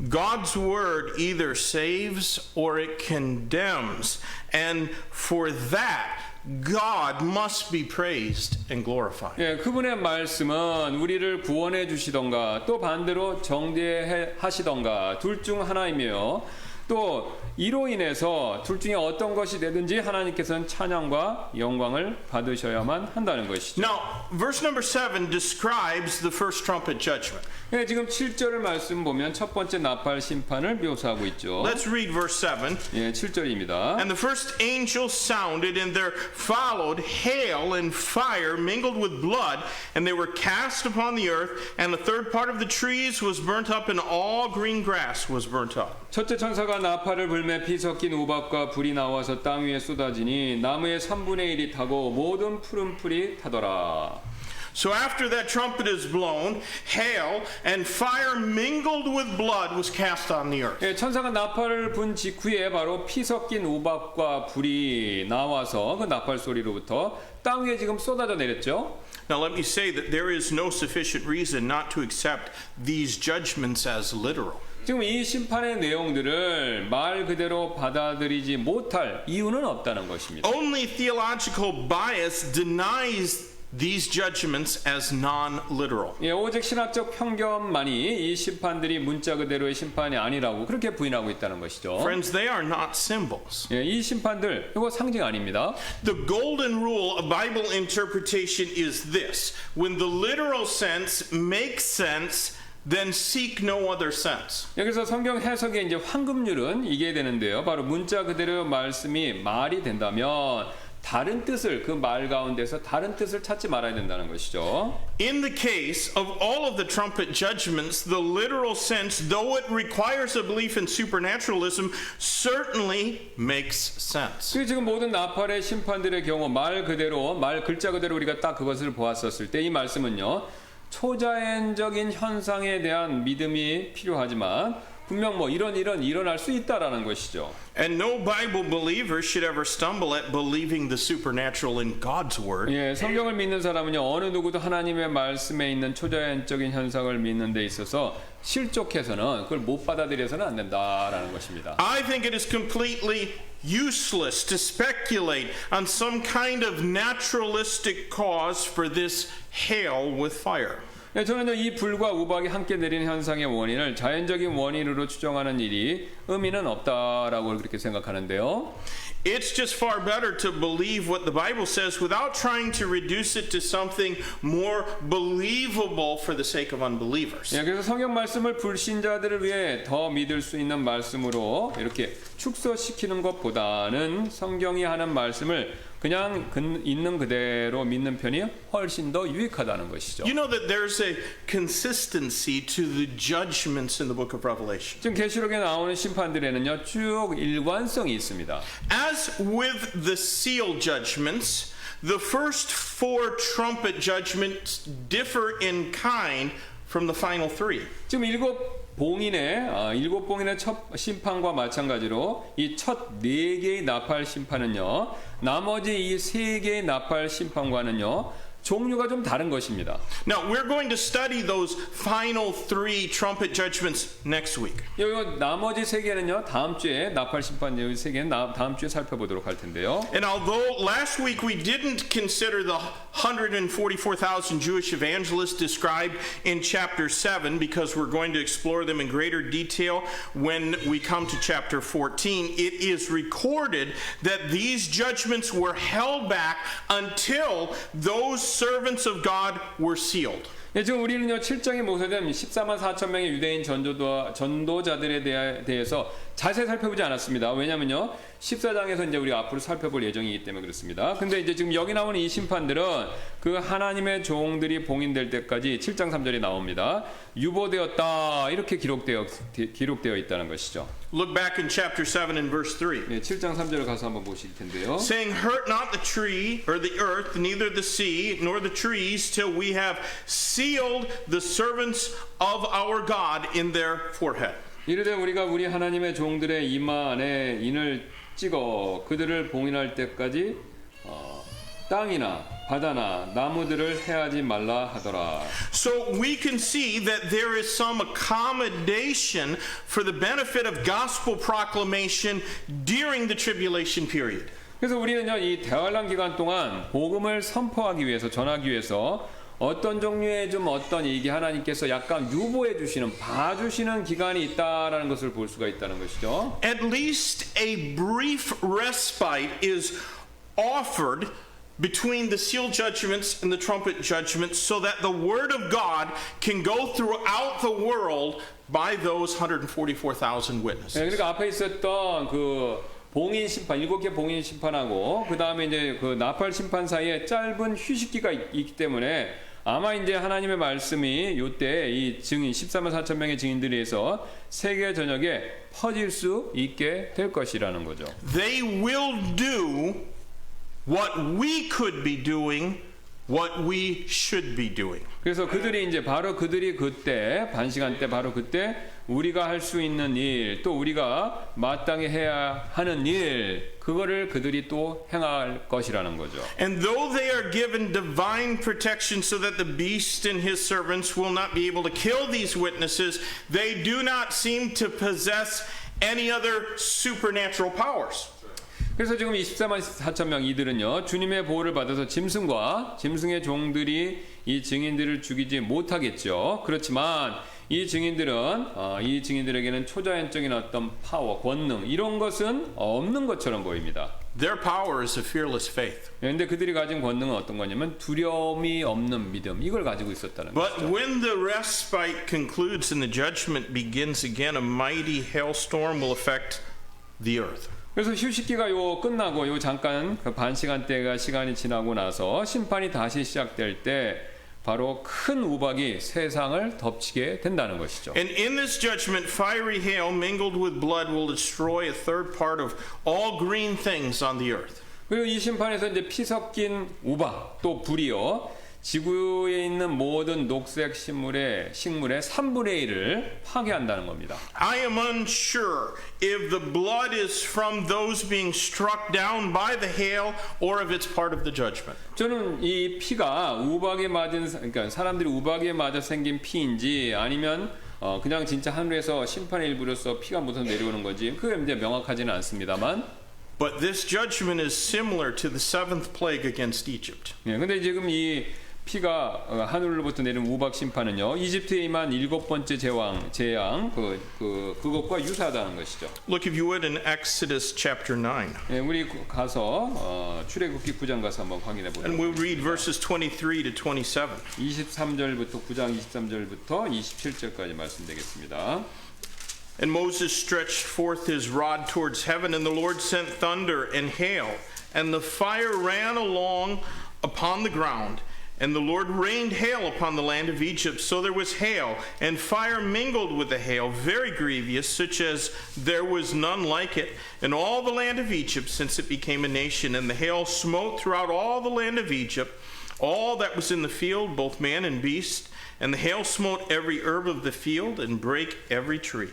Speaker 1: God's word either saves or it condemns, and for that God must be praised and glorified.
Speaker 2: 예, 그분의 말씀은 우리를 구원해 주시던가 또 반대로 정죄하시던가 둘 중 하나이며 또 이로 인해서 둘 중에 어떤 것이 되든지 하나님께서는 찬양과 영광을 받으셔야만 한다는 것이죠.
Speaker 1: Now, verse number 7 describes the first trumpet judgment.
Speaker 2: 예, 지금 7절 말씀 보면 첫 번째 나팔 심판을 묘사하고 있죠.
Speaker 1: Let's read verse 7.
Speaker 2: 예, 7절입니다.
Speaker 1: And the first angel sounded, and there followed hail and fire mingled with blood, and they were cast upon the earth, and the third part of the trees was burnt up, and all green grass was burnt up.
Speaker 2: 첫째 천사가 나팔을 불매 피 섞인 우박과 불이 나와서 땅 위에 쏟아지니 나무의 3분의 1이 타고 모든 푸른 풀이 타더라.
Speaker 1: So after that trumpet is blown, hail and fire mingled with blood was cast on the earth.
Speaker 2: 예, 천사가 나팔을 분 직후에 바로 피 섞인 우박과 불이 나와서 그 나팔 소리로부터 땅 위에 지금 쏟아져 내렸죠.
Speaker 1: Now let me say that there is no sufficient reason not to accept these judgments as literal.
Speaker 2: 지금 이 심판의 내용들을 말 그대로 받아들이지 못할 이유는 없다는 것입니다.
Speaker 1: Only theological bias denies these judgments as non-literal.
Speaker 2: 예, 오직 신학적 편견만이 이 심판들이 문자 그대로의 심판이 아니라고 그렇게 부인하고 있다는 것이죠.
Speaker 1: Friends, they are not symbols.
Speaker 2: 예, 이 심판들 이거 상징 아닙니다.
Speaker 1: The golden rule of Bible interpretation is this: when the literal sense makes sense, then seek no other sense.
Speaker 2: 여기서 성경 해석의 이제 황금률은 이게 되는데요. 바로 문자 그대로 말씀이 말이 된다면 다른 뜻을 그 말 가운데서 다른 뜻을 찾지 말아야 된다는 것이죠.
Speaker 1: In the case of all of the trumpet judgments, the literal sense, though it requires a belief in supernaturalism, certainly makes sense.
Speaker 2: 그 지금 모든 나팔의 심판들의 경우 말 그대로 말 글자 그대로 우리가 딱 그것을 보았었을 때 이 말씀은요. 초자연적인 현상에 대한 믿음이 필요하지만 분명 뭐 이런 일어날 수 있다라는 것이죠.
Speaker 1: And no Bible believer should ever stumble at believing the supernatural in God's word.
Speaker 2: 예, 성경을 믿는 사람은요 어느 누구도 하나님의 말씀에 있는 초자연적인 현상을 믿는 데 있어서 실족해서는 그걸 못 받아들여서는 안 된다라는 것입니다.
Speaker 1: I think it is completely useless to speculate on some kind of naturalistic cause for this hail with fire.
Speaker 2: 예, 저는 이 불과 우박이 함께 내리는 현상의 원인을 자연적인 원인으로 추정하는 일이 의미는 없다라고 그렇게 생각하는데요.
Speaker 1: It's just far better to believe what the Bible says without trying to reduce it to something more believable for the sake of unbelievers.
Speaker 2: 예, 그래서 성경 말씀을 불신자들을 위해 더 믿을 수 있는 말씀으로 이렇게 축소시키는 것보다는 성경이 하는 말씀을 그냥 있는 그대로 믿는 편이 훨씬 더 유익하다는 것이죠.
Speaker 1: You know that there's a consistency to the judgments in the book of Revelation.
Speaker 2: 지금 계시록에 나오는 심판들에는요 쭉 일관성이 있습니다.
Speaker 1: As with the seal judgments, the first 4 trumpet judgments differ in kind from the final 3.
Speaker 2: 지금 일곱 봉인의 첫 심판과 마찬가지로 이 첫 4개의 나팔 심판은요 나머지 이 3개의 나팔 심판과는요 종류가 좀 다른 것입니다.
Speaker 1: Now, we're going to study those final 3 trumpet judgments next week.
Speaker 2: 이 나머지 3개는요 다음 주에 나팔 심판 3개는 다음 주에 살펴보도록 할 텐데요.
Speaker 1: And although last week we didn't consider the 144,000 Jewish evangelists described in chapter 7 because we're going to explore them in greater detail when we come to chapter 14, it is recorded that these judgments were held back until those servants of God were sealed.
Speaker 2: 예, 지금 우리는요 7장에 모세된 14만 4천 명의 유대인 전도자들에 대해서 자세히 살펴보지 않았습니다. 왜냐면요 14장에서 이제 우리가 앞으로 살펴볼 예정이기 때문에 그렇습니다. 근데 이제 지금 여기 나오는 이 심판들은 그 하나님의 종들이 봉인될 때까지 7장 3절에 나옵니다. 유보되었다 이렇게 기록되어 있다는 것이죠.
Speaker 1: Look back in chapter 7 and verse 3.
Speaker 2: 네, 7장 3절을 가서 한번 보실 텐데요.
Speaker 1: Saying, hurt not the tree or the earth, neither the sea nor the trees, till we have sealed the servants of our God in their forehead.
Speaker 2: 이르되 우리가 우리 하나님의 종들의 이마 안에 인을 찍어 그들을 봉인할 때까지 땅이나 바다나 나무들을 해하지 말라 하더라.
Speaker 1: So we can see that there is some accommodation for the benefit of gospel proclamation during the tribulation period.
Speaker 2: 그래서 우리는요 이 대환란 기간 동안 복음을 선포하기 위해서 전하기 위해서 어떤 종류의 좀 어떤 얘기 하나님께서 약간 유보해 주시는 봐주시는 기간이 있다라는 것을 볼 수가 있다는 것이죠.
Speaker 1: At least a brief respite is offered between the seal judgments and the trumpet judgments so that the word of God can go throughout the world by those 144,000 witnesses.
Speaker 2: 네, 그러니까 앞에 있었던 그 봉인 심판 7개 봉인 심판하고 그 다음에 이제 그 나팔 심판 사이에 짧은 휴식기가 있기 때문에 아마 이제 하나님의 말씀이 이때 이 증인 14만 4천 명의 증인들에 의해서 세계 전역에 퍼질 수 있게 될 것이라는 거죠.
Speaker 1: They will do what we could be doing, what we should be doing.
Speaker 2: 그래서 그들이 이제 바로 그들이 그때 반시간 때 바로 그때 우리가 할 수 있는 일, 또 우리가 마땅히 해야 하는 일, 그거를 그들이 또 행할 것이라는 거죠.
Speaker 1: And though they are given divine protection so that the beast and his servants will not be able to kill these witnesses, they do not seem to possess any other supernatural powers.
Speaker 2: 그래서 지금 24만 4천 명 이들은요 주님의 보호를 받아서 짐승과 짐승의 종들이 이 증인들을 죽이지 못하겠죠. 그렇지만 이 증인들에게는 초자연적인 어떤 파워, 권능 이런 것은 없는 것처럼 보입니다.
Speaker 1: Their power is a fearless faith.
Speaker 2: 그런데 그들이 가진 권능은 어떤 거냐면 두려움이 없는 믿음 이걸 가지고 있었다는
Speaker 1: But
Speaker 2: 것이죠.
Speaker 1: when the respite concludes and the judgment begins again, a mighty hailstorm will affect the earth.
Speaker 2: 그래서 휴식기가 끝나고 잠깐 그 반시간대가 시간이 지나고 나서 심판이 다시 시작될 때 바로 큰 우박이 세상을 덮치게 된다는 것이죠.
Speaker 1: And in this judgment, fiery hail mingled with blood will destroy a third part of all green things on the earth.
Speaker 2: 그리고 이 심판에서 이제 피 섞인 우박 또 불이요 지구에 있는 모든 녹색 식물의 3분의 1을 파괴한다는 겁니다.
Speaker 1: I am unsure if the blood is from those being struck down by the hail or if it's part of the judgment.
Speaker 2: 저는 이 피가 우박에 맞은 그러니까 사람들이 우박에 맞아 생긴 피인지 아니면 그냥 진짜 하늘에서 심판의 일부로서 피가 묻어 내려오는 건지 그게 이제 명확하지는 않습니다만.
Speaker 1: But this judgment is similar to the seventh plague against Egypt.
Speaker 2: 네, 근데 지금 이 피가 하늘로부터 내린 우박 심판은요 이집트에 임한 7번째 재앙 그것과 유사하다는 것이죠.
Speaker 1: Look if you would in Exodus chapter 9.
Speaker 2: 예, 우리 가서 출애굽기 9장 가서 한번 확인해 보도록.
Speaker 1: And we'll read verses 23 to 27.
Speaker 2: 23절부터 9장 23절부터 27절까지 말씀드리겠습니다.
Speaker 1: And Moses stretched forth his rod towards heaven, and the Lord sent thunder and hail, and the fire ran along upon the ground. And the Lord rained hail upon the land of Egypt. So there was hail, and fire mingled with the hail, very grievous, such as there was none like it in all the land of Egypt since it became a nation. And the hail smote throughout all the land of Egypt, all that was in the field, both man and beast. And the hail smote every herb of the field, and brake every tree.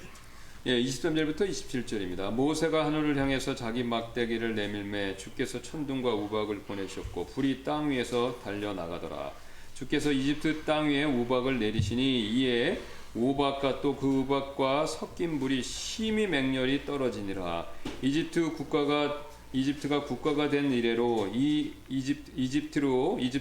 Speaker 2: 예, 23절부터 27절입니다. 모세가 하늘을 향해서 자기 막대기를 내밀매 주께서 천둥과 우박을 보내셨고 불이 땅 위에서 달려나가더라. 주께서 이집트 땅 위에 우박을 내리시니 이에 우박과 또 그 우박과 섞인 불이 심히 맹렬히 떨어지니라. 이집트가 국가가 된 이래로 이집트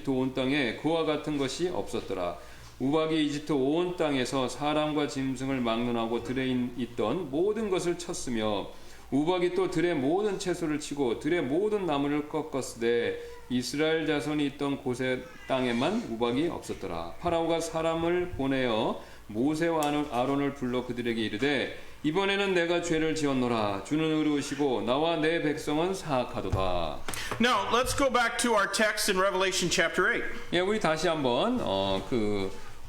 Speaker 2: 온 땅에 그와 같은 것이 없었더라. 우박이 이집트 온 땅에서 사람과 짐승을 막론하고 들에 있던 모든 것을 쳤으며 우박이 또 들의 모든 채소를 치고 들의 모든 나무를 꺾었으되 이스라엘 자손이 있던 곳의 땅에만 우박이 없었더라. 파라오가 사람을 보내어 모세와 아론을 불러 그들에게 이르되 이번에는 내가 죄를 지었노라. 주는 의로우시고 나와 내 백성은 사악하도다.
Speaker 1: Now, let's go back to our text in Revelation chapter 8.
Speaker 2: 예, 우리 다시 한번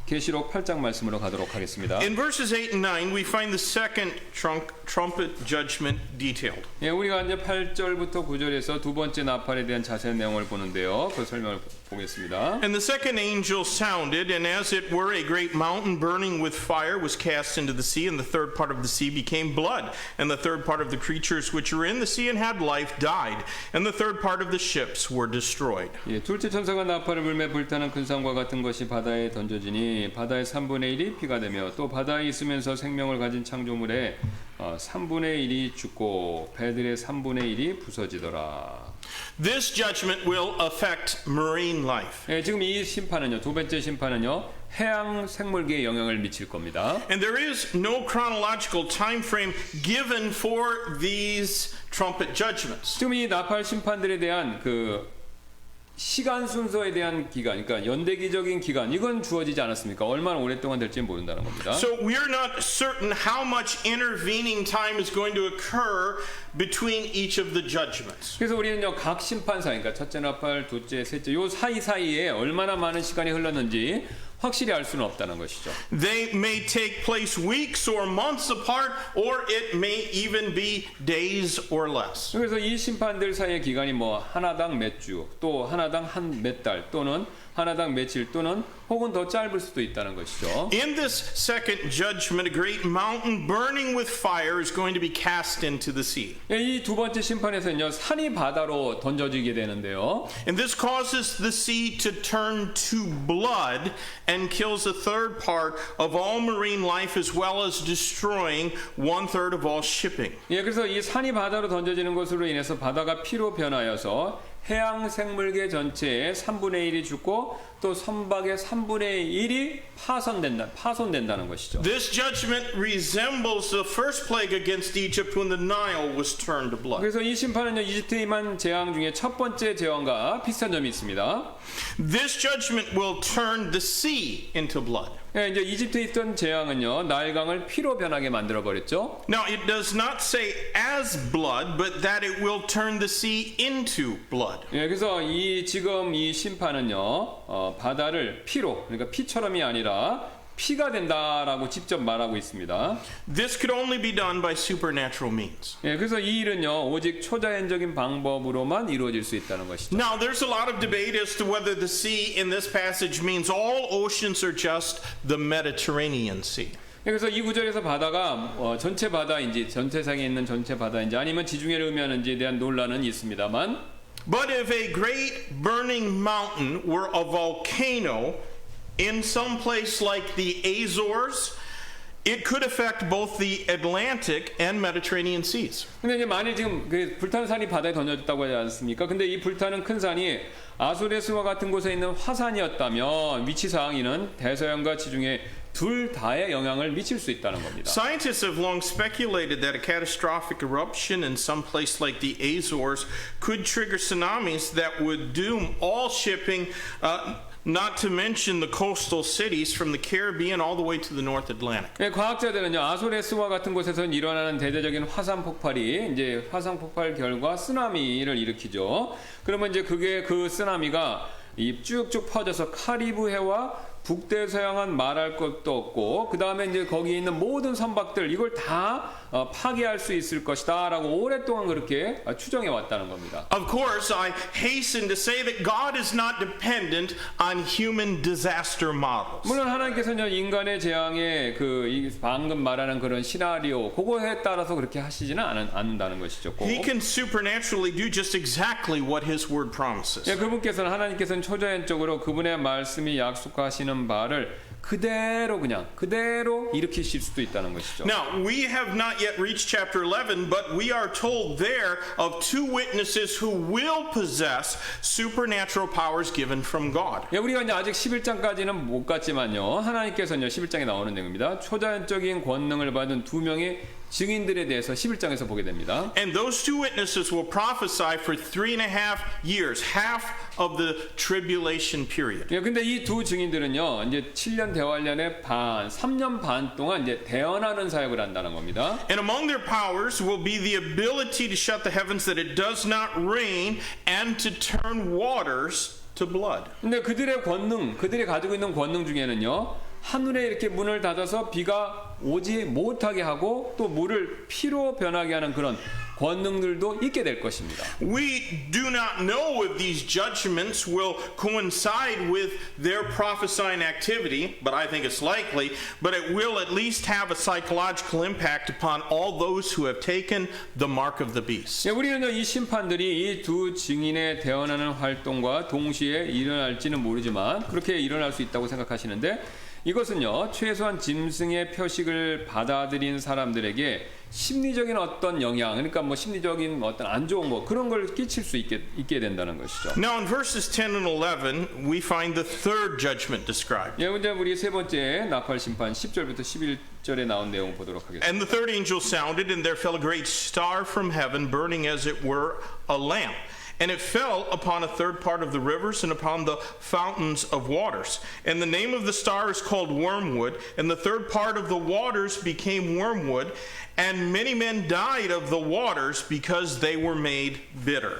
Speaker 2: 계시록 8장 말씀으로 가도록 하겠습니다.
Speaker 1: In verses 8 and 9, we find the second trumpet judgment detailed.
Speaker 2: 예, 우리가 이제 8절부터 9절에서 두 번째 나팔에 대한 자세한 내용을 보는데요. 그 설명을 보겠습니다.
Speaker 1: And the second angel sounded, and as it were a great mountain burning with fire was cast into the sea, and the third part of the sea became blood, and the third part of the creatures which were in the sea and had life died, and the third part of the ships were destroyed.
Speaker 2: 예, 둘째 천사가 나팔을 불매 불타는 큰 산과 같은 것이 바다에 던져지니 바다의 3분의 1이 피가 되며 또 바다에 있으면서 생명을 가진 창조물의 3분의 1이 죽고 배들의 3분의 1이 부서지더라.
Speaker 1: This judgment will affect marine life.
Speaker 2: 예, 지금 이 심판은요, 두 번째 심판은요, 해양 생물계에 영향을 미칠 겁니다.
Speaker 1: And there is no chronological time frame given for these trumpet judgments.
Speaker 2: 지금 이 나팔 심판들에 대한 시간 순서에 대한 기간, 그러니까 연대기적인 기간, 이건 주어지지 않았습니까? 얼마나 오랫동안 될지 모른다는 겁니다.
Speaker 1: So we're not certain how much intervening time is going to occur between each of the judgments.
Speaker 2: 그래서 우리는요, 각 심판 사이, 그러니까 첫째 나팔, 둘째, 셋째, 요 사이사이에 얼마나 많은 시간이 흘렀는지 확실히 알 수는 없다는 것이죠.
Speaker 1: They may take place weeks or months apart, or it may even be days or less.
Speaker 2: 그래서 이 심판들 사이의 기간이 뭐 하나당 몇 주, 또 하나당 한 몇 달, 또는 하나당 며칠, 또는 혹은 더 짧을 수도 있다는 것이죠.
Speaker 1: In this second judgment, a great mountain burning with fire is going to be cast into the sea.
Speaker 2: 이 두 번째 심판에서는요, 산이 바다로 던져지게 되는데요.
Speaker 1: And this causes the sea to turn to blood and kills a third part of all marine life as well as destroying 1/3 of all shipping.
Speaker 2: 예, 그래서 이 산이 바다로 던져지는 것으로 인해서 바다가 피로 변하여서 해양 생물계 전체의 3분의 1이 죽고 또 선박의 3분의 1이 파손된다는 것이죠.
Speaker 1: This judgment resembles the first plague against Egypt when the Nile was turned to blood.
Speaker 2: 그래서 이 심판은요, 이집트에 임한 재앙 중에 첫 번째 재앙과 비슷한 점이 있습니다.
Speaker 1: This judgment will turn the sea into blood.
Speaker 2: 예, 이제 이집트에 있던 재앙은요, 나일강을 피로 변하게 만들어 버렸죠.
Speaker 1: Now, it does not say as blood, but that it will turn the sea into blood.
Speaker 2: 예, 그래서 지금 이 심판은요, 바다를 피로, 그러니까 피처럼이 아니라 피가 된다라고 직접 말하고 있습니다.
Speaker 1: This could only be done by supernatural means.
Speaker 2: 예, 그래서 이 일은요, 오직 초자연적인 방법으로만 이루어질 수 있다는 것이죠.
Speaker 1: Now, there's a lot of debate as to whether the sea in this passage means all oceans or just the Mediterranean Sea.
Speaker 2: 그래서 이 구절에서 바다가 전체 바다인지, 전세상에 있는 전체 바다인지, 아니면 지중해를 의미하는지에 대한 논란은 있습니다만,
Speaker 1: But if a great burning mountain were a volcano in some place like the Azores, it could affect both the Atlantic and Mediterranean seas.
Speaker 2: 근데 이제 만일 지금 그 불타는 산이 바다에 던져졌다고 하지 않습니까? 근데 이 불타는 큰 산이 아소레스와 같은 곳에 있는 화산이었다면 위치상 이는 대서양과 지중해 둘 다에 영향을 미칠 수 있다는 겁니다.
Speaker 1: Scientists have long speculated that a catastrophic eruption in some place like the Azores could trigger tsunamis that would doom all shipping, not to mention the coastal cities from the Caribbean all the way to the North Atlantic.
Speaker 2: 네, 과학자들은요 아소레스와 같은 곳에서 일어나는 대대적인 화산 폭발이 이제 화산 폭발 결과 쓰나미를 일으키죠. 그러면 이제 그게 그 쓰나미가 이 쭉쭉 퍼져서 카리브해와 북대서양은 말할 것도 없고 그 다음에 이제 거기에 있는 모든 선박들 이걸 다 파괴할 수 있을 것이다라고 오랫동안 그렇게 추정해 왔다는 겁니다.
Speaker 1: Of course, I hasten to say that God is not dependent on human disaster models.
Speaker 2: 물론 하나님께서는 인간의 재앙에 이 방금 말하는 그런 시나리오 그거에 따라서 그렇게 하시지는 않는다는 것이죠. 꼭.
Speaker 1: He can supernaturally do just exactly what His Word promises.
Speaker 2: 예, 하나님께서는 초자연적으로 그분의 말씀이 약속하시는 바를 그대로 일으키실 수도 있다는 것이죠.
Speaker 1: Now, we have not yet reached chapter 11, but we are told there of two witnesses who will possess supernatural powers given from God.
Speaker 2: 예, 우리가 이제 아직 11장까지는 못 갔지만요. 하나님께서는요 11장에 나오는 내용입니다. 초자연적인 권능을 받은 두 명의 증인들에 대해서 11장에서 보게 됩니다.
Speaker 1: And those two witnesses will prophesy for 3.5 years, half of the tribulation period.
Speaker 2: 예, 근데 이 두 증인들은요, 이제 7년 대환란의 3년 반 동안 이제 대언하는 사역을 한다는 겁니다.
Speaker 1: And among their powers will be the ability to shut the heavens that it does not rain and to turn waters to blood.
Speaker 2: 근데 그들이 가지고 있는 권능 중에는요, 하늘에 이렇게 문을 닫아서 비가 오지 못하게 하고 또 물을 피로 변하게 하는 그런 권능들도 있게 될 것입니다.
Speaker 1: We do not know if these judgments will coincide with their prophesying activity, but I think it's likely, but it will at least have a psychological impact upon all those who have taken the mark of the beast.
Speaker 2: 예, 우리는 이 심판들이 이 두 증인의 대언하는 활동과 동시에 일어날지는 모르지만 그렇게 일어날 수 있다고 생각하시는데 이것은요 최소한 짐승의 표식을 받아들인 사람들에게 심리적인 어떤 영향, 그러니까 뭐 심리적인 어떤 안 좋은 거 그런 걸 끼칠 수 있게 된다는 것이죠.
Speaker 1: Now in verses 10 and 11 we find the third judgment described.
Speaker 2: 예, 이제 우리 세 번째 나팔 심판 10절부터 11절에 나온 내용 보도록 하겠습니다.
Speaker 1: And the third angel sounded, and there fell a great star from heaven, burning as it were a lamp. And it fell upon a third part of the rivers and upon the fountains of waters. And the name of the star is called Wormwood, and the third part of the waters became wormwood, and many men died of the waters because they were made bitter.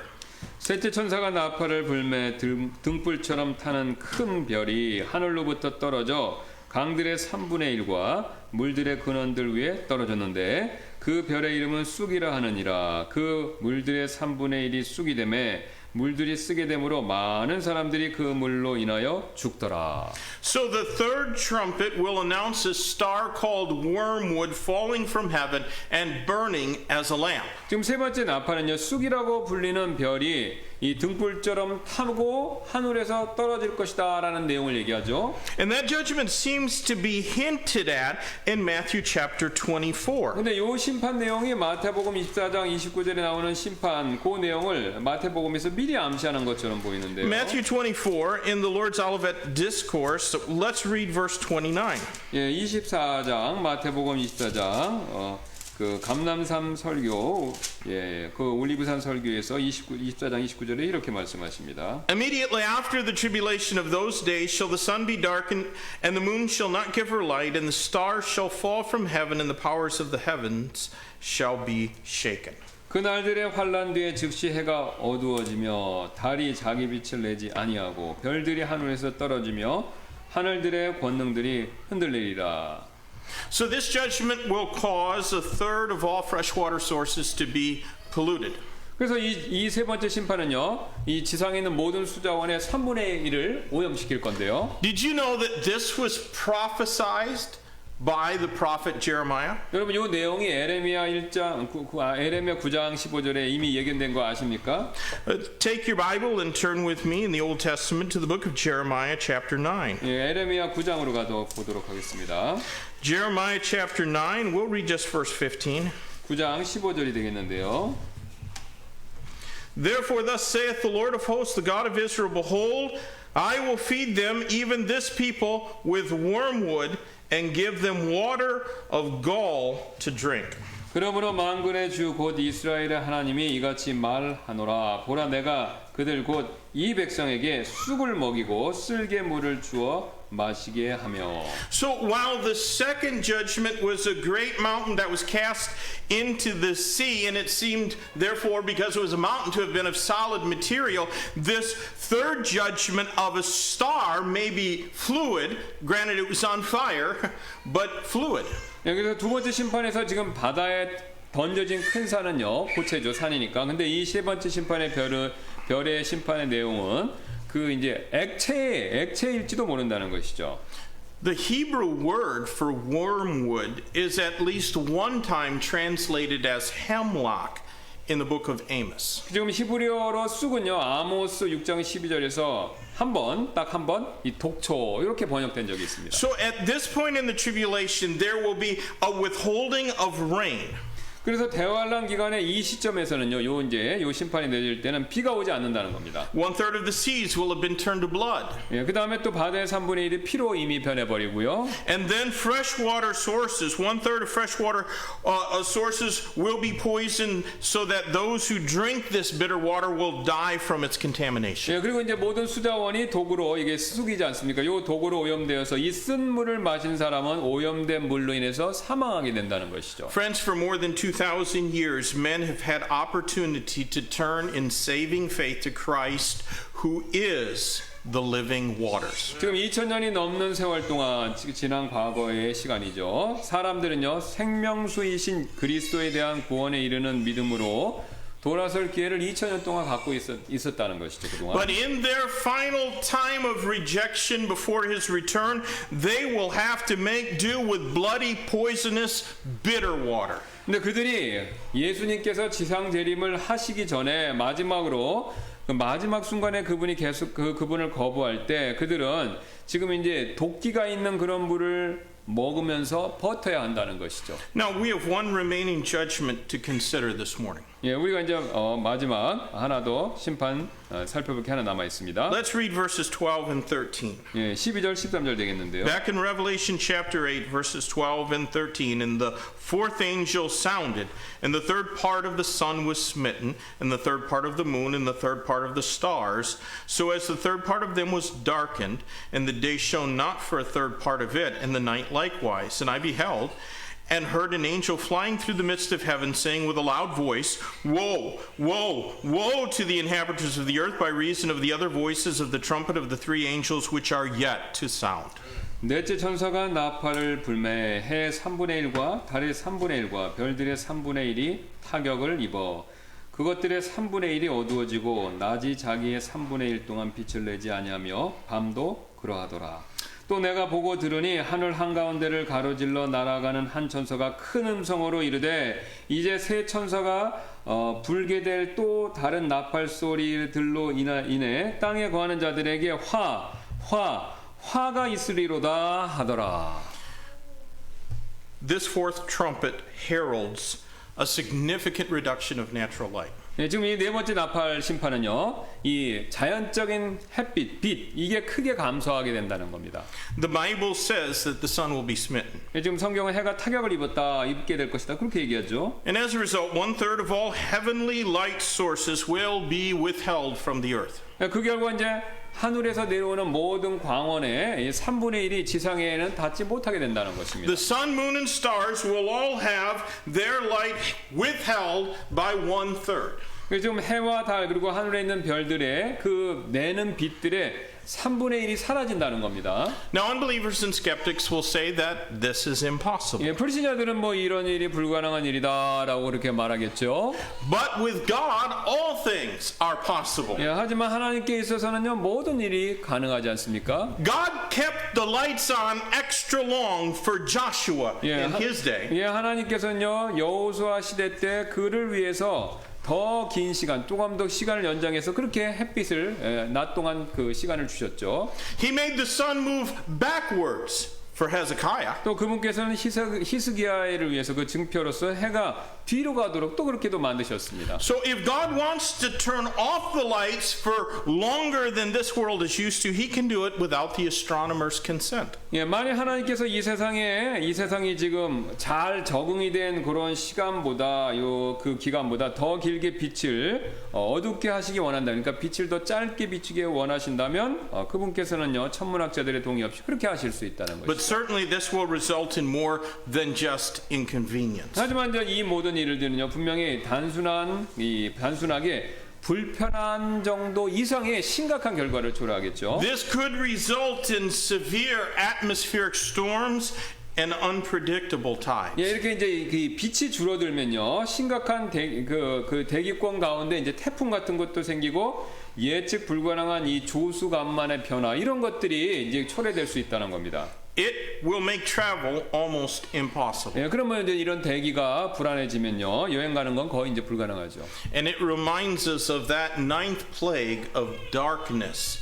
Speaker 2: 셋째 천사가 나팔을 불매 등불처럼 타는 큰 별이 하늘로부터 떨어져 강들의 3분의 1과 물들의 근원들 위에 떨어졌는데 그 별의 이름은 쑥이라 하느니라. 그 물들의 3분의 1이 쑥이 되매 물들이 쓰게 되므로 많은 사람들이 그 물로 인하여 죽더라.
Speaker 1: So the third trumpet will announce a star called wormwood falling from heaven and burning as a lamp.
Speaker 2: 지금 세 번째 나팔은요 쑥이라고 불리는 별이 이 등불처럼 타고 하늘에서 떨어질 것이다라는 내용을 얘기하죠.
Speaker 1: And that judgment seems to be hinted at in Matthew chapter 24.
Speaker 2: 근데 이 심판 내용이 마태복음 24장 29절에 나오는 심판 그 내용을 마태복음에서 미리 암시하는 것처럼 보이는데요.
Speaker 1: Matthew 24 in the Lord's Olivet Discourse, let's read verse 29.
Speaker 2: 예, 24장 마태복음 24장 그 감람산 설교 그 올리브산 설교에서 24장 29절에 이렇게 말씀하십니다.
Speaker 1: Immediately after the tribulation of those days shall the sun be darkened and the moon shall not give her light and the stars shall fall from heaven and the powers of the heavens shall be shaken.
Speaker 2: 그날들의 환난 뒤에 즉시 해가 어두워지며 달이 자기 빛을 내지 아니하고 별들이 하늘에서 떨어지며 하늘들의 권능들이 흔들리리라.
Speaker 1: So this judgment will cause a third of all freshwater sources to be polluted.
Speaker 2: 그래서 이 세 번째 심판은요, 이 지상에 있는 모든 수자원의 3분의 1을 오염시킬 건데요.
Speaker 1: Did you know that this was prophesied by the prophet Jeremiah?
Speaker 2: 여러분 이 내용이 에레미야 9장 15절에 이미 예견된 거 아십니까?
Speaker 1: Take your Bible and turn with me in the Old Testament to the book of Jeremiah chapter 9.
Speaker 2: 예, 에레미야 9장으로 보도록 하겠습니다.
Speaker 1: Jeremiah chapter 9, we'll read just verse 15.
Speaker 2: 9장 15절이 되겠는데요.
Speaker 1: Therefore thus saith the Lord of hosts, the God of Israel, behold, I will feed them, even this people, with wormwood, and give them water of gall to drink.
Speaker 2: 그러므로 만군의 주 곧 이스라엘의 하나님이 이같이 말하노라. 보라 내가 그들 곧 이 백성에게 쑥을 먹이고 쓸개 물을 주어 마시게 하며.
Speaker 1: So while the second judgment was a great mountain that was cast into the sea, and it seemed therefore because it was a mountain to have been of solid material, this third judgment of a star may be fluid. Granted it was on fire, but fluid.
Speaker 2: 여기서 두 번째 심판에서 지금 바다에 던져진 큰 산은요 고체죠, 산이니까. 근데 이 세 번째 심판의 별의 심판의 내용은 그 이제 액체일지도 모른다는 것이죠.
Speaker 1: The Hebrew word for wormwood is at least one time translated as hemlock in the book of Amos.
Speaker 2: 지금 히브리어로 쑥은요 아모스 6장 12절에서 딱 한 번 이 독초 이렇게 번역된 적이 있습니다.
Speaker 1: So at this point in the tribulation there will be a withholding of rain.
Speaker 2: 그래서 대환란 기간의 이 시점에서는요, 요 심판이 내릴 때는 비가 오지 않는다는 겁니다.
Speaker 1: 1/3 of the seas will have been turned to blood.
Speaker 2: 예, 그 다음에 또 바다의 3분의 1이 피로 이미 변해버리고요.
Speaker 1: And then freshwater sources, 1/3 of freshwater sources will be poisoned so that those who drink this bitter water will die from its contamination.
Speaker 2: 예, 그리고 이제 모든 수자원이 독으로 이게 쑥이지 않습니까? 요 독으로 오염되어서 이 쓴 물을 마신 사람은 오염된 물로 인해서 사망하게 된다는 것이죠.
Speaker 1: Friends, for more than 2,000 years, men have had opportunity to turn in saving faith to Christ, who is the living waters.
Speaker 2: 지금 2000년이 넘는 세월 동안 지난 과거의 시간이죠. 사람들은요 생명수이신 그리스도에 대한 구원에 이르는 믿음으로 돌아설 기회를 2000년 동안 갖고 있었다는 것이죠, 그동안.
Speaker 1: But in their final time of rejection before his return, they will have to make do with bloody, poisonous, bitter water.
Speaker 2: 근데 그들이 예수님께서 지상 재림을 하시기 전에 마지막으로 그 마지막 순간에 그분이 계속 그분을 거부할 때 그들은 지금 이제 독기가 있는 그런 물을 먹으면서 버텨야 한다는 것이죠.
Speaker 1: Now we have one remaining judgment to consider this morning.
Speaker 2: 예, 우리가 이제 마지막 하나 더 심판 살펴볼 게 하나 남아 있습니다.
Speaker 1: Let's read verses 12 and 13.
Speaker 2: 예, 12절 13절 되겠는데요.
Speaker 1: Back in Revelation chapter 8 verses 12 and 13, and the fourth angel sounded, and the third part of the sun was smitten, and the third part of the moon, and the third part of the stars, so as the third part of them was darkened, and the day shone not for a third part of it, and the night likewise. And I beheld and heard an angel flying through the midst of heaven, saying with a loud voice, Woe, woe, woe to the inhabitants of the earth by reason of the other voices of the trumpet of the three angels which are yet to sound.
Speaker 2: 넷째 천사가 나팔을 불매 해의 3분의 1과 달의 3분의 1과 별들의 3분의 1이 타격을 입어 그것들의 3분의 1이 어두워지고 낮이 자기의 3분의 1 동안 빛을 내지 아니하며 밤도 그러하더라. 또 내가 보고 들으니 하늘 한가운데를 가로질러 날아가는 한 천사가 큰 음성으로 이르되 이제 세 천사가 불게 될 또 다른 나팔 소리들로 인해 땅에 거하는 자들에게 화가 있으리로다 하더라.
Speaker 1: This fourth trumpet heralds a significant reduction of natural light.
Speaker 2: 네, 지금 이 네 번째 나팔 심판은요, 이 자연적인 햇빛, 빛 이게 크게 감소하게 된다는 겁니다.
Speaker 1: The Bible says that the sun will be smitten.
Speaker 2: 네, 지금 성경은 해가 타격을 입게 될 것이다 그렇게 얘기하죠.
Speaker 1: And as a result, 1/3 of all heavenly light sources will be withheld from the earth.
Speaker 2: 네, 그 결과 이제 하늘에서 내려오는 모든 광원의 3분의 1이 지상에는 닿지 못하게 된다는 것입니다.
Speaker 1: The sun, moon, and stars will all have their light withheld by 1/3.
Speaker 2: 그래서 지금 해와 달 그리고 하늘에 있는 별들의 그 내는 빛들의 3분의 1이 사라진다는 겁니다.
Speaker 1: Now, unbelievers and skeptics will say that this is impossible.
Speaker 2: 예, 불신자들은 뭐 이런 일이 불가능한 일이다라고 그렇게 말하겠죠.
Speaker 1: But with God, all things are possible.
Speaker 2: 예, 하지만 하나님께 있어서는요 모든 일이 가능하지 않습니까?
Speaker 1: God kept the lights on extra long for Joshua in his day.
Speaker 2: 예, 하나님께서는요 여호수아 시대 때 그를 위해서 더 긴 시간, 조금 더 시간을 연장해서 그렇게 햇빛을 낮 동안 그 시간을 주셨죠.
Speaker 1: He made the sun move backwards for Hezekiah.
Speaker 2: 또 그분께서는 히스기야를 위해서 그 증표로서 해가 뒤로 가도록 또 그렇게도 만드셨습니다.
Speaker 1: So if God wants to turn off the lights for longer than this world is used to, he can do it without the astronomer's consent.
Speaker 2: 예, 만약 하나님께서 이 세상이 지금 잘 적응이 된 그런 시간보다 그 기간보다 더 길게 빛을 어둡게 하시기 원한다. 그러니까 빛을 더 짧게 비추게 원하신다면 그분께서는요 천문학자들의 동의 없이 그렇게 하실 수 있다는
Speaker 1: But
Speaker 2: 것이죠.
Speaker 1: certainly this will result in more than just inconvenience.
Speaker 2: 하지만 이 모든 일들은요 분명히 단순하게 불편한 정도 이상의 심각한 결과를 초래하겠죠.
Speaker 1: This could result in severe atmospheric storms and unpredictable tides.
Speaker 2: 예, 이렇게 이제 그 빛이 줄어들면요 심각한 대기권 가운데 이제 태풍 같은 것도 생기고 예측 불가능한 이 조수간만의 변화 이런 것들이 이제 초래될 수 있다는 겁니다.
Speaker 1: It will make travel almost impossible.
Speaker 2: 예, 그러면 이제 이런 대기가 불안해지면요 여행 가는 건 거의 이제 불가능하죠.
Speaker 1: And it reminds us of that ninth plague of darkness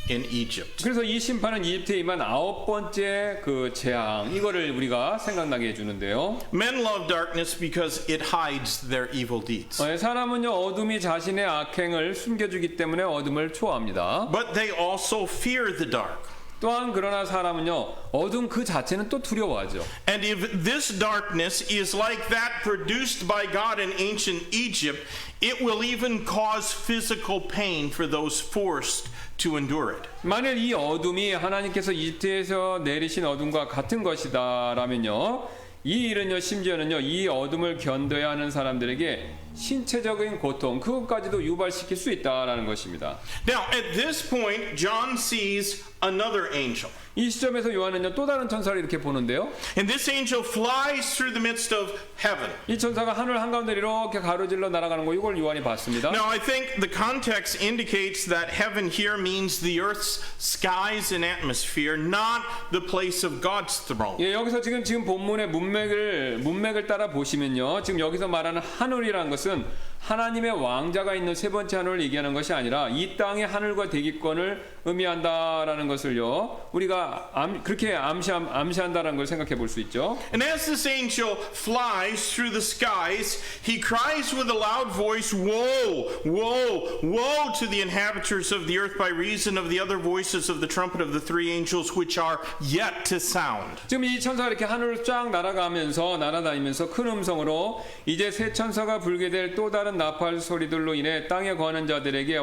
Speaker 1: in Egypt.
Speaker 2: 그래서 이 심판은 이집트에 임한 9번째 그 재앙 이거를 우리가 생각나게 해주는데요.
Speaker 1: Men love darkness because it hides their evil deeds.
Speaker 2: 사람은요 어둠이 자신의 악행을 숨겨주기 때문에 어둠을 좋아합니다.
Speaker 1: But they also fear the dark.
Speaker 2: 또한 그러나 사람은요 어둠 그 자체는 또 두려워하죠.
Speaker 1: And if this darkness is like that produced by God in ancient Egypt, it will even cause physical pain for those forced to endure it.
Speaker 2: 만일 이 어둠이 하나님께서 이집트에서 내리신 어둠과 같은 것이다라면요 이 일은요 심지어는요 이 어둠을 견뎌야 하는 사람들에게 신체적인 고통 그것까지도 유발시킬 수 있다라는 것입니다.
Speaker 1: Now, at this point, John sees another angel.
Speaker 2: 이 시점에서 요한은요 또 다른 천사를 이렇게 보는데요.
Speaker 1: And this angel flies through the midst of heaven.
Speaker 2: 이 천사가 하늘 한가운데 이렇게 가로질러 날아가는 거 이걸 요한이 봤습니다.
Speaker 1: Now, I think the context indicates that heaven here means the earth's skies and atmosphere, not the place of God's throne.
Speaker 2: 예, 여기서 지금 본문의 문맥을 따라 보시면요. 지금 여기서 말하는 하늘이라는 것은 하나님의 왕자가 있는 세 번째 하늘을 얘기하는 것이 아니라 이 땅의 하늘과 대기권을 의미한다라는 것을요. 우리가 그렇게 암시한다라는 걸 생각해 볼 수 있죠.
Speaker 1: And as this angel flies through the skies, he cries with a loud voice, "Woe, woe, woe to the inhabitants of the earth by reason of the other voices of the trumpet of the three angels which are yet to sound."
Speaker 2: 지금 이 천사가 이렇게 하늘을 쫙 날아다니면서 큰 음성으로 이제 새 천사가 불게 될 또 다른 나팔 소리들로 인해 땅에 거하는 자들에게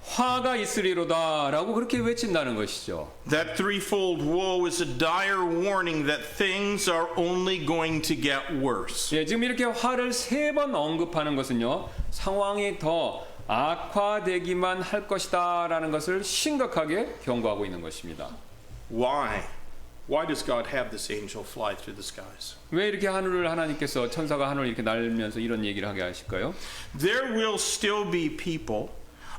Speaker 2: 화가 있으리로다라고 그렇게 외친다는 것이죠.
Speaker 1: That threefold woe is a dire warning that things are only going to get worse.
Speaker 2: 예, 지금 이렇게 화를 3번 언급하는 것은요. 상황이 더 악화되기만 할 것이다라는 것을 심각하게 경고하고 있는 것입니다.
Speaker 1: Why? Why does God have this angel fly through the skies?
Speaker 2: 왜 이렇게 하나님께서 천사가 하늘을 이렇게 날면서 이런 얘기를 하게 하실까요?
Speaker 1: There will still be people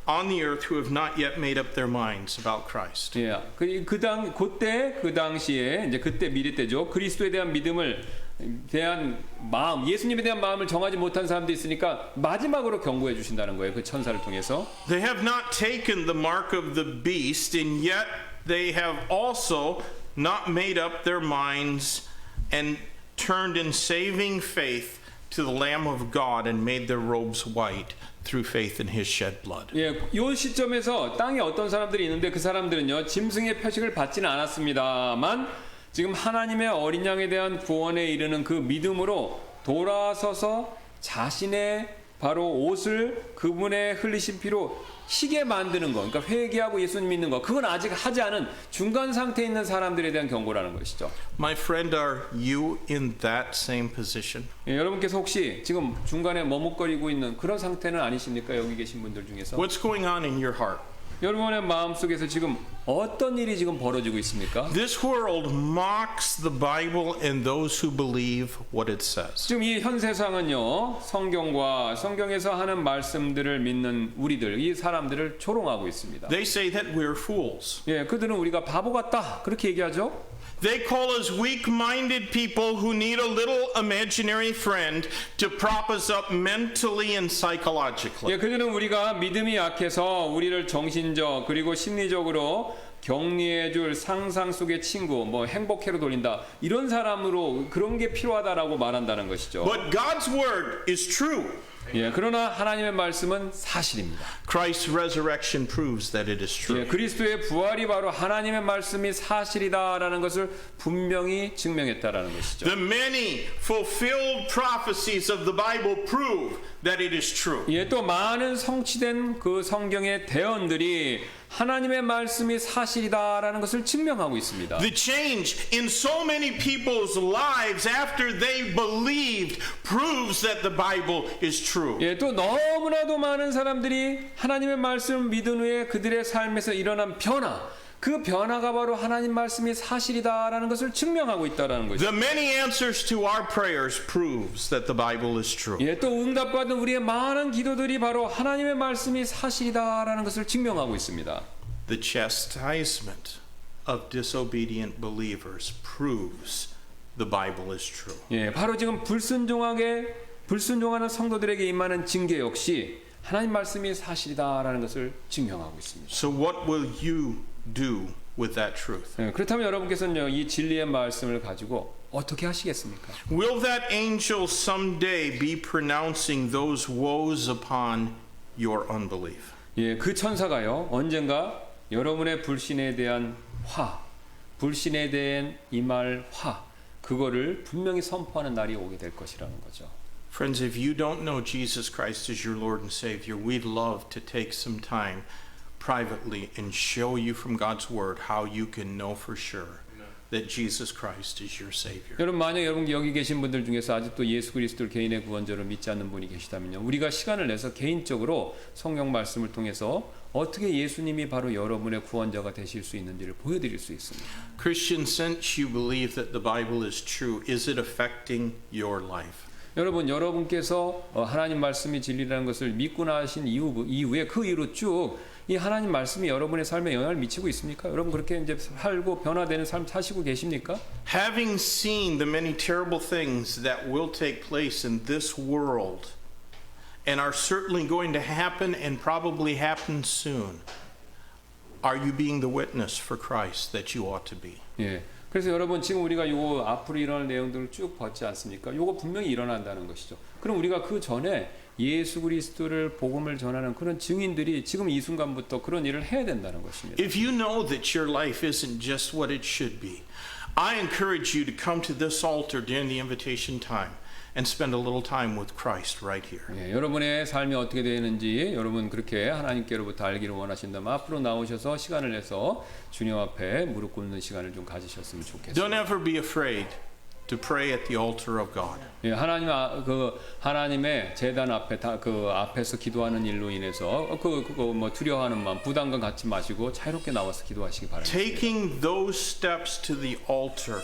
Speaker 1: on the earth who have not yet made up their minds about Christ.
Speaker 2: 예, 그 당시에 이제 그때 미리 때죠. 그리스도에 대한 대한 마음, 예수님에 대한 마음을 정하지 못한 사람도 있으니까 마지막으로 경고해 주신다는 거예요. 그 천사를 통해서.
Speaker 1: They have not taken the mark of the beast, and yet they have also not made up their minds and turned in saving faith to the Lamb of God and made their robes white through faith in His shed blood.
Speaker 2: 예, 이 시점에서 땅에 어떤 사람들이 있는데 그 사람들은요 짐승의 표식을 받지는 않았습니다만 지금 하나님의 어린 양에 대한 구원에 이르는 그 믿음으로 돌아서서 자신의 바로 옷을 그분의 흘리신 피로 희게 만드는 거, 그러니까 회개하고 예수님 믿는 거, 그건 아직 하지 않은 중간 상태에 있는 사람들에 대한 경고라는 것이죠.
Speaker 1: My friend, are you in that same position?
Speaker 2: 예, 여러분께서 혹시 지금 중간에 머뭇거리고 있는 그런 상태는 아니십니까? 여기 계신 분들 중에서.
Speaker 1: What's going on in your heart?
Speaker 2: 여러분의 마음속에서 지금 어떤 일이 지금 벌어지고 있습니까?
Speaker 1: This world mocks the Bible and those who believe what it says.
Speaker 2: 지금 이 현 세상은요, 성경과 성경에서 하는 말씀들을 믿는 우리들, 이 사람들을 조롱하고 있습니다.
Speaker 1: They say that we're fools.
Speaker 2: 예, 그들은 우리가 바보 같다 그렇게 얘기하죠.
Speaker 1: They call us weak-minded people who need a little imaginary friend to prop us up mentally and psychologically.
Speaker 2: 예, 그들은 우리가 믿음이 약해서 우리를 정신적 그리고 심리적으로 격리해줄 상상 속의 친구, 뭐 행복회로 돌린다 이런 사람으로 그런 게 필요하다라고 말한다는 것이죠.
Speaker 1: But God's word is true.
Speaker 2: 예, 그러나 하나님의 말씀은 사실입니다.
Speaker 1: Christ's resurrection proves that it is true.
Speaker 2: 예, 그리스도의 부활이 바로 하나님의 말씀이 사실이다라는 것을 분명히 증명했다라는 것이죠.
Speaker 1: The many fulfilled prophecies of the Bible prove that it is true.
Speaker 2: 예, 또 많은 성취된 그 성경의 대언들이 하나님의 말씀이 사실이다라는 것을 증명하고 있습니다.
Speaker 1: The change in so many people's lives after they believed proves that the Bible is true.
Speaker 2: 예, 또 너무나도 많은 사람들이 하나님의 말씀을 믿은 후에 그들의 삶에서 일어난 변화, 그 변화가 바로 하나님 말씀이 사실이다라는 것을 증명하고 있다라는 거죠.
Speaker 1: The many answers to our prayers proves that the Bible is true.
Speaker 2: 예, 또 응답받은 우리의 많은 기도들이 바로 하나님의 말씀이 사실이다라는 것을 증명하고 있습니다.
Speaker 1: The chastisement of disobedient believers proves the Bible is true.
Speaker 2: 예, 바로 지금 불순종하는 성도들에게 임하는 징계 역시 하나님 말씀이 사실이다라는 것을 증명하고 있습니다.
Speaker 1: So what will you do with that truth?
Speaker 2: 예, 그렇다면 여러분께서는요, 이 진리의 말씀을 가지고 어떻게 하시겠습니까?
Speaker 1: Will that angel someday be pronouncing those woes upon your unbelief?
Speaker 2: 예, 그 천사가요, 언젠가 여러분의 불신에 대한 불신에 대한 임할 그거를 분명히 선포하는 날이 오게 될 것이라는 거죠.
Speaker 1: Friends, if you don't know Jesus Christ as your Lord and Savior, we'd love to take some time privately and show you from God's Word how you can know for sure that Jesus Christ is your Savior.
Speaker 2: 여러분, 만약 여러분 여기 계신 분들 중에서 아직도 예수 그리스도를 개인의 구원자로 믿지 않는 분이 계시다면요, 우리가 시간을 내서 개인적으로 성경 말씀을 통해서 어떻게 예수님이 바로 여러분의 구원자가 되실 수 있는지를 보여드릴 수 있습니다.
Speaker 1: Christian, since you believe that the Bible is true, is it affecting your life?
Speaker 2: 여러분께서 하나님 말씀이 진리라는 것을 믿고 나신 이후에 그 이후로 쭉 이 하나님 말씀이 여러분의 삶에 영향을 미치고 있습니까? 여러분 그렇게 이제 살고 변화되는 삶 사시고 계십니까?
Speaker 1: Having seen the many terrible things that will take place in this world and are certainly going to happen and probably happen soon, are you being the witness for Christ that you ought to be?
Speaker 2: 예. 그래서 여러분 지금 우리가 요 앞으로 일어날 내용들을 쭉 봤지 않습니까? 요거 분명히 일어난다는 것이죠. 그럼 우리가 그 전에 예수 그리스도를 복음을 전하는 그런 증인들이 지금 이 순간부터 그런 일을 해야 된다는 것입니다.
Speaker 1: If you know that your life isn't just what it should be, I encourage you to come to this altar during the invitation time and spend a little time with Christ right here.
Speaker 2: 예, 여러분의 삶이 어떻게 되는지 여러분 그렇게 하나님께로부터 알기를 원하신다면 앞으로 나오셔서 시간을 내서 주님 앞에 무릎 꿇는 시간을 좀 가지셨으면 좋겠습니다.
Speaker 1: Don't ever be afraid to pray at the altar of God.
Speaker 2: 예, 하나님의 제단 앞에 그 앞에서 기도하는 일로 인해서 그거 뭐 두려워하는 마음, 부담감 갖지 마시고 자유롭게 나와서 기도하시기 바랍니다.
Speaker 1: Taking those steps to the altar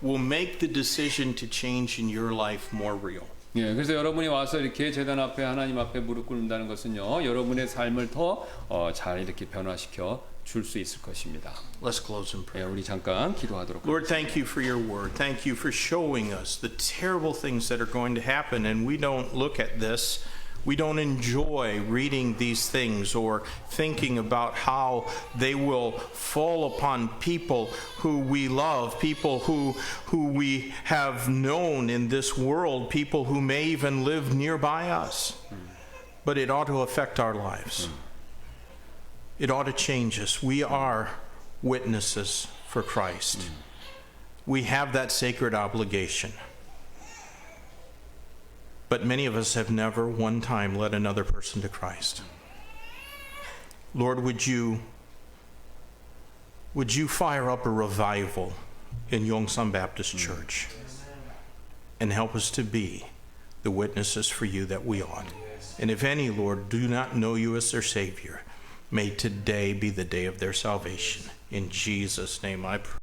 Speaker 1: will make the decision to change in your life more real.
Speaker 2: 예, 그래서 여러분이 와서 이렇게 제단 앞에 하나님 앞에 무릎 꿇는다는 것은요, 여러분의 삶을 더 잘 이렇게 변화시켜 줄 수 있을 것입니다.
Speaker 1: Let's close in prayer.
Speaker 2: 예, 우리 잠깐 기도하도록 하겠습니다.
Speaker 1: Lord, thank you for your word. Thank you for showing us the terrible things that are going to happen, and we don't look at this. We don't enjoy reading these things or thinking about how they will fall upon people who we love, people who we have known in this world, people who may even live nearby us. But it ought to affect our lives. It ought to change us. We are witnesses for Christ. We have that sacred obligation. but many of us have never one time led another person to Christ. Lord, would you fire up a revival in Yongsan Baptist Church and help us to be the witnesses for you that we ought. And if any, Lord, do not know you as their Savior, may today be the day of their salvation. In Jesus' name I pray.